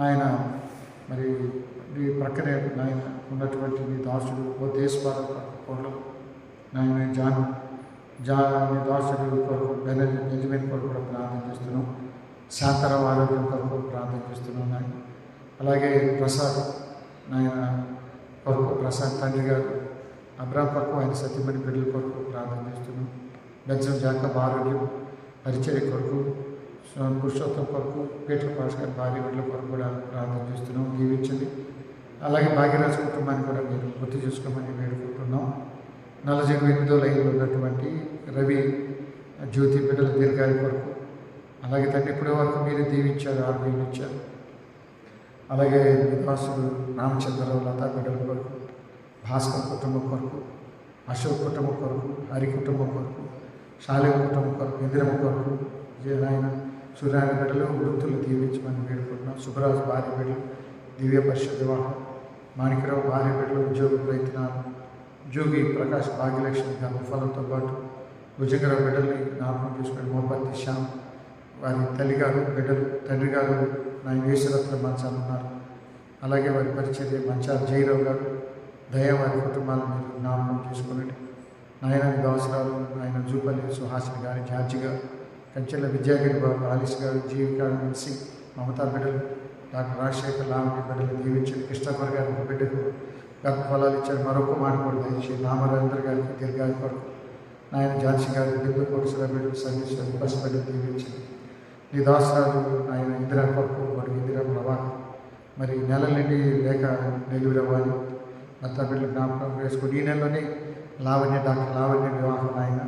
A: ఆయన మరి ఈ ప్రక్కనే నాయన ఉన్నటువంటి నీ దాసుడు ఓ దేశపాల కొరకు నాయన నీ దాసుడు కొరకు బెంజమిన్ కొరకు కూడా ప్రార్థన చేస్తున్నాం. శాంతరావు ఆరోగ్యం కొరకు ప్రార్థన చేస్తున్నాం నాయన. అలాగే ప్రసాద్ నాయన కొరకు ప్రసాద్ తండ్రి గారు అబ్రాహం కొరకు ఆయన సత్యమణి బిడ్డల కొరకు ప్రార్థన చేస్తున్నాం. బెంజం జాకబ్ ఆరోగ్యం పరిచర్య కొరకు పురుషోత్తం కొరకు పీటర్ పాష్ గారి భార్య బిడ్డల కొరకు కూడా ప్రార్థన చేస్తున్నాం. దీవించండి. అలాగే భాగ్యరాజు కుటుంబాన్ని కూడా మీరు గుర్తు చేసుకోమని వేడుకుంటున్నాం. 48వ లైన్లో ఉన్నటువంటి రవి జ్యోతి బిడ్డల దీర్ఘాయు కొరకు అలాగే తండ్రి ఇప్పటి వరకు మీరు దీవించారు, ఆరోగ్యం ఇచ్చారు. అలాగే వికాసుడు రామచంద్రరావు లతా బిడ్డల కొరకు భాస్కర్ కుటుంబం కొరకు అశోక్ కుటుంబం కొరకు హరి కుటుంబం కొరకు శాలిం కుటుంబం కొరకు ఇందిరమ్మ కొరకు ఆయన సూర్యాన్ని బిడ్డలు వృత్తులు దీవించమని వేడుకుంటున్నాం. సుబ్బరాజు భార్య బిడ్డలు దివ్య పరిషత్ వివాహం, మాణిక్యరావు భార్య బిడ్డలు ఉద్యోగ ప్రయత్నాలు, జోగి ప్రకాష్ భాగ్యలక్ష్మి గర్భఫలంతో పాటు భుజంగరావు బిడ్డల్ని జ్ఞాపకం చేసుకుని మోపత్తి శ్యామ్ వారి తల్లిగారు బిడ్డలు తండ్రి గారు నాయన వేసరత్న మంచాలు ఉన్నారు. అలాగే వారి పరిచర్య మంచాలు జయరావు గారు దయా వారి కుటుంబాలను మీరు జ్ఞాపకం చేసుకునండి. నాయన దవసరాలు ఆయన జూపల్లి సుహాసిని గారి జార్జి గారు కంచెల విద్యాగిరి బాబు ఆలిస్ గారు జీవికా సింగ్ మమతా బిడ్డలు డాక్టర్ రాజశేఖర్ లావణ్య బిడ్డలు దీవించండి. కృష్ణాపర్ గారి బిడ్డకు గర్భఫలాలు ఇచ్చారు. మరొక మాట కూడా దయచేసి రామరాజేంద్ర గారికి దీర్ఘాయు కొరకు నాయన ఝాన్సీ గారి బిందు కోటేశ్వర బిడ్డలు సర్వీశ్వరి పసిబిడ్డలు దీవించండి. నీ దాసరాలు ఆయన ఇందిరా కొరకు వాడు ఇందిరా ప్రభాకర్ మరి నెలల నుండి లేక డెలివరీ అవ్వాలి భర్త బిడ్డలు జ్ఞాపకం వేసుకొని ఈ నెలలోనే డాక్టర్ లావణ్య వివాహం ఆయన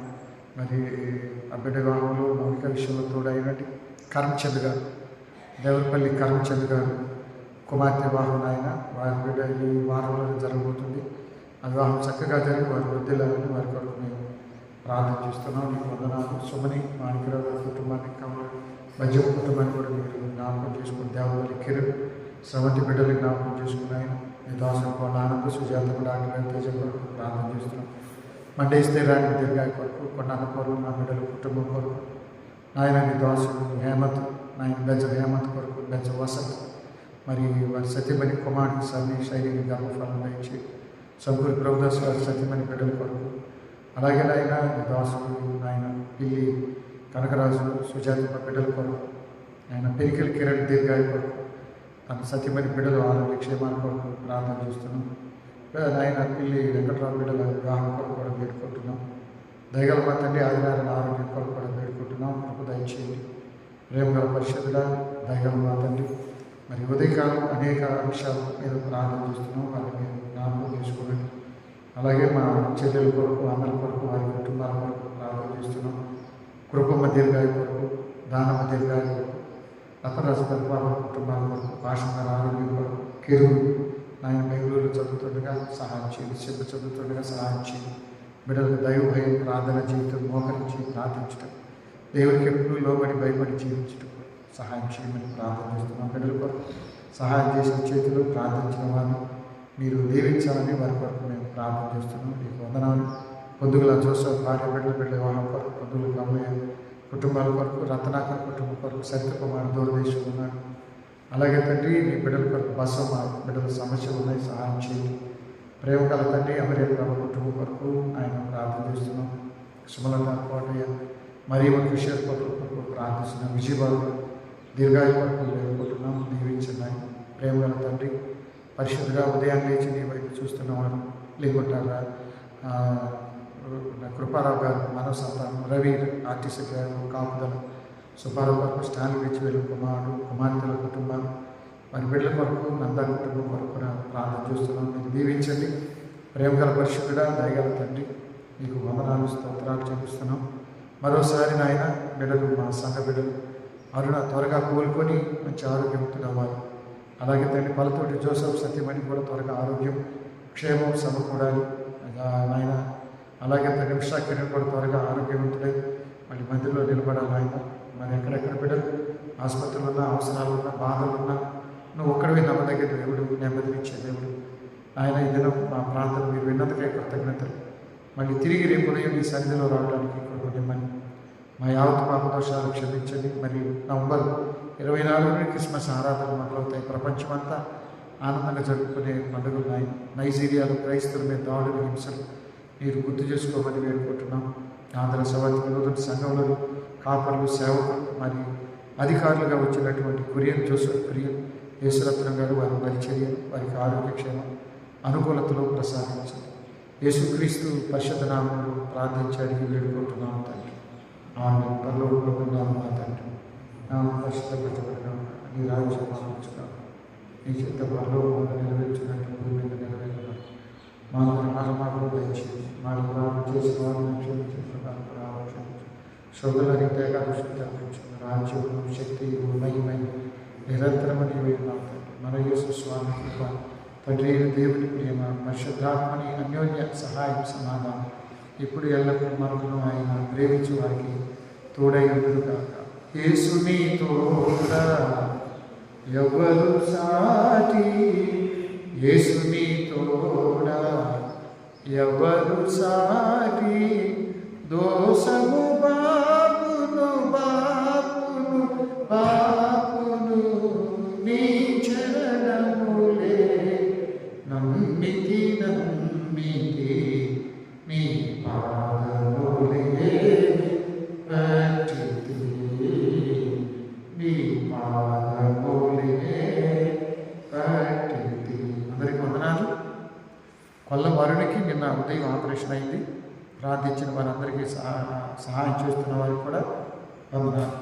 A: మరి ఆ బిడ్డ వివాహంలో మౌలిక విషయంలో తోడైనట్టు కరంచంద్ గారు, దేవరపల్లి కరంచంద్ గారు కుమార్తె వివాహం ఆయన వారి బిడ్డ ఈ వారంలో జరగబోతుంది. ఆ వివాహం చక్కగా జరిగి వారి వృద్ధిల్లాలని వారి కొరకు మేము ప్రార్థన చేస్తున్నాం. మీకు వందనాలు. సుమని మాణిక్యరావు గారి కుటుంబాన్ని మధ్య కుటుంబాన్ని కూడా మీరు జ్ఞాపకం చేసుకుని దేవపల్లి కిరణ్ శ్రవంతి బిడ్డలు జ్ఞాపకం చేసుకున్నాయని మీ దాసులు వాళ్ళ ఆనంద సుజాత డాక్టర్ తేజ కొరకు ప్రార్థన చేస్తున్నాం. మండేస్తే రాని దీర్ఘాయ కొరకు కొన్నాళ్ళ కొరకు నా బిడ్డల కుటుంబం కొరకు నాయన మీ దాసులు హేమంత్ నాయన బెజ్జ హేమంత్ కొరకు బెజ్జ వసంత్ మరి వారి సత్యమణి కుమారుడు సన్ని శైలిని గర్భఫలం ఇచ్చి సంపూర్ణ ప్రభుదాస్ వారి సత్యమణి బిడ్డల కొరకు అలాగే నాయన మీ దాసులు నాయన పిల్లి కనకరాజు సుజాత బిడ్డల కొరకు ఆయన పెరికల్ కిరణ్ దీర్ఘాయ కొరకు తన సత్యమణి బిడ్డలు ఆరోగ్య క్షేమాల కొరకు ప్రార్థన చేస్తున్నాం. నాయన పిల్లి వెంకటరావు బిడ్డల వివాహం కొరకు కూడా వేడుకుంటున్నాం. దయగల మా తండ్రి ఆదినారాయణ ఆరోగ్యం కొరకు కూడా వేడుకుంటున్నాం. కృప దయచేయండి. ప్రేమగల పరిశుద్ధుల దయగల మా తండ్రి మరి ఉదయకాలం అనేక అంశాల మీద ప్రార్థన చేస్తున్నాం. వారిని జ్ఞాపకం చేసుకోండి. అలాగే మా చెల్లెల కొరకు అన్నల కొరకు వారి కుటుంబాల కొరకు ప్రార్థన చేస్తున్నాం. కృపమ్మ దీర్ఘాయ కొరకు దానమ్మ దీర్ఘాయ కొరకు రతరాజు పరిపాలన కుటుంబాల కొరకు భాషణ ఆరోగ్యం కొరకు కిరువు నాయన బెంగళూరు చదువుతుండగా సహాయం చేయండి. శివ చదువుతుండగా సహాయం చేయండి. బిడ్డలకు దైవ భయం ప్రార్థన జీవితం మోకరించి ప్రార్థించడం దేవుడికి ఎప్పుడూ లోబడి భయపడి జీవించడం సహాయం చేయమని ప్రార్థన చేస్తున్నాం. బిడ్డల కొరకు సహాయం చేసిన చేతిలో ప్రార్థించిన వారిని మీరు దీవించాలని వారి కొరకు మేము ప్రార్థన చేస్తున్నాం. మీకు వందనాలు. పొద్దుగుల జోసఫ్ భార్య బిడ్డల వివాహం కొరకు పొద్దుగుల గమయ కుటుంబాల కొరకు రత్నాకర్ కుటుంబం కొరకు సరితకుమార్ దూరదేశంలో ఉన్నాడు. అలాగే తండ్రి మీ బిడ్డల కొరకు బసమ్మ బిడ్డల సమస్యలు ఉన్నాయి సహాయం చేయండి. ప్రేమ కల తండ్రి అమరేంద్రరావు కుటుంబం కొరకు ఆయన ప్రార్థన చేస్తున్నాం. సుమలత కోటయ్య మరియు కిషోర్ కొరకు ప్రార్థిస్తున్నాం. విజయబాబు దీర్ఘాయ కొరకు వేడుకుంటున్నాం. దీవించండి. ప్రేమ గల తండ్రి పరిశుద్ధిగా ఉదయాన్ని లేచి నీ వైపు చూస్తున్నవారు లేకుంటారా కృపారావు గారు మనవ సంతానం రవి ఆర్టీసీ డ్రైవర్ కాపుదల సుబ్బారావు కొరకు స్టాండ్ విచ్చి వెళ్ళి కుమార్తెల కుటుంబాలు వారి బిడ్డల కొరకు నందా కుటుంబం కొరకు కూడా ప్రార్థన చేస్తున్నాం. మీరు దీవించండి. ప్రేమ గల పరిశుద్ధుడా దయగల తండ్రి మీకు వందనాలు స్తోత్రాలు చెల్లిస్తున్నాం. మరోసారి నాయన బిడ్డలు మా సంఘ బిడ్డలు అరుణ త్వరగా కోలుకొని మంచి ఆరోగ్యవంతులు అవ్వాలి. అలాగే తండ్రి పలతోటి జోసఫ్ సత్యమణి కూడా త్వరగా ఆరోగ్యం క్షేమం సమకూడాలి నాయన. అలాగే తండ్రి విశాఖని కూడా త్వరగా ఆరోగ్యవంతులై మళ్ళీ మందిలో నిలబడాలి ఆయన. మరి ఎక్కడెక్కడ బిడ్డలు ఆసుపత్రులు ఉన్నా అవసరాలు ఉన్నా బాధలు ఉన్నా నువ్వు ఒక్కడివి నమ్మదగ్గ దేవుడు నెమ్మదినిచ్చే దేవుడు ఆయన. ఈ దినం మా ప్రాంతం మీరు విన్నందుకే కృతజ్ఞతలు. మళ్ళీ తిరిగి రేపు ఉదయం ఈ సన్నిధిలో రావడానికి ఇక్కడ నిమ్మని మా యావత్ పాపదోషాలు క్షమించండి. మరి నవంబర్ 24 క్రిస్మస్ ఆరాధన మొదలవుతాయి. ప్రపంచమంతా ఆనందంగా జరుపుకునే పండుగలు ఉన్నాయి. నైజీరియాలో క్రైస్తవుల మీద దాడులు హింసలు మీరు గుర్తు చేసుకోమని వేడుకుంటున్నాం. ఆంధ్ర సవాతి నూతన సంఘంలో కాపర్లు సేవకులు మరి అధికారులుగా వచ్చినటువంటి జోసఫ్ కురియన్ యేసురత్నం గారు వారి పరిచర్య వారికి ఆరోగ్యక్షేమం అనుకూలతలో ప్రసాదించండి. యేసుక్రీస్తు పరిశుద్ధ నామములో ప్రార్థించడానికి వేడుకుంటున్నాం తండ్రి. ఆమె పరలోకమున్నాము మా తండ్రి పరిశుద్ధపరచబడిన నీ రాజ్యం పాలించున్నాం. నీ చిత్త పరలోకమును నెరవేర్చినట్టు భూమి మీద నెరవేరున్నాం. మాకు దయచేసి మా చేసిన వారిని క్షమించుకున్నాను శోధులని తేగాదృష్టి తప్పించుకున్న రాజ్యం శక్తి మహిమై నిరంతరమని వేడున్నాం తండ్రి. మన యేసు స్వామి కృప తండ్రి దేవుని ప్రేమ పరిశుద్ధాత్మని అన్యోన్య సహాయం సమాధానం ఇప్పుడు ఎల్లప్పుడూ మనకును ఆయన ప్రేమించు వారికి తోడై ఉండుగాక. యేసుని తోడా ఎవరు సాటి, యేసుని తోడా ఎవరు సాటి, దోషము బాపును బాపును బాపును నీ చరణములే నమ్మితి నమ్మితి నీ పాదములే పట్టితి నీ పాదములే పట్టితి. అందరికీ వందనాలు. కొల్ల వరుణికి నిన్న ఉదయం ఆపరేషన్ అయింది. ప్రార్థించిన వారందరికీ సహాయం చేస్తున్న వారికి కూడా వందనాలు.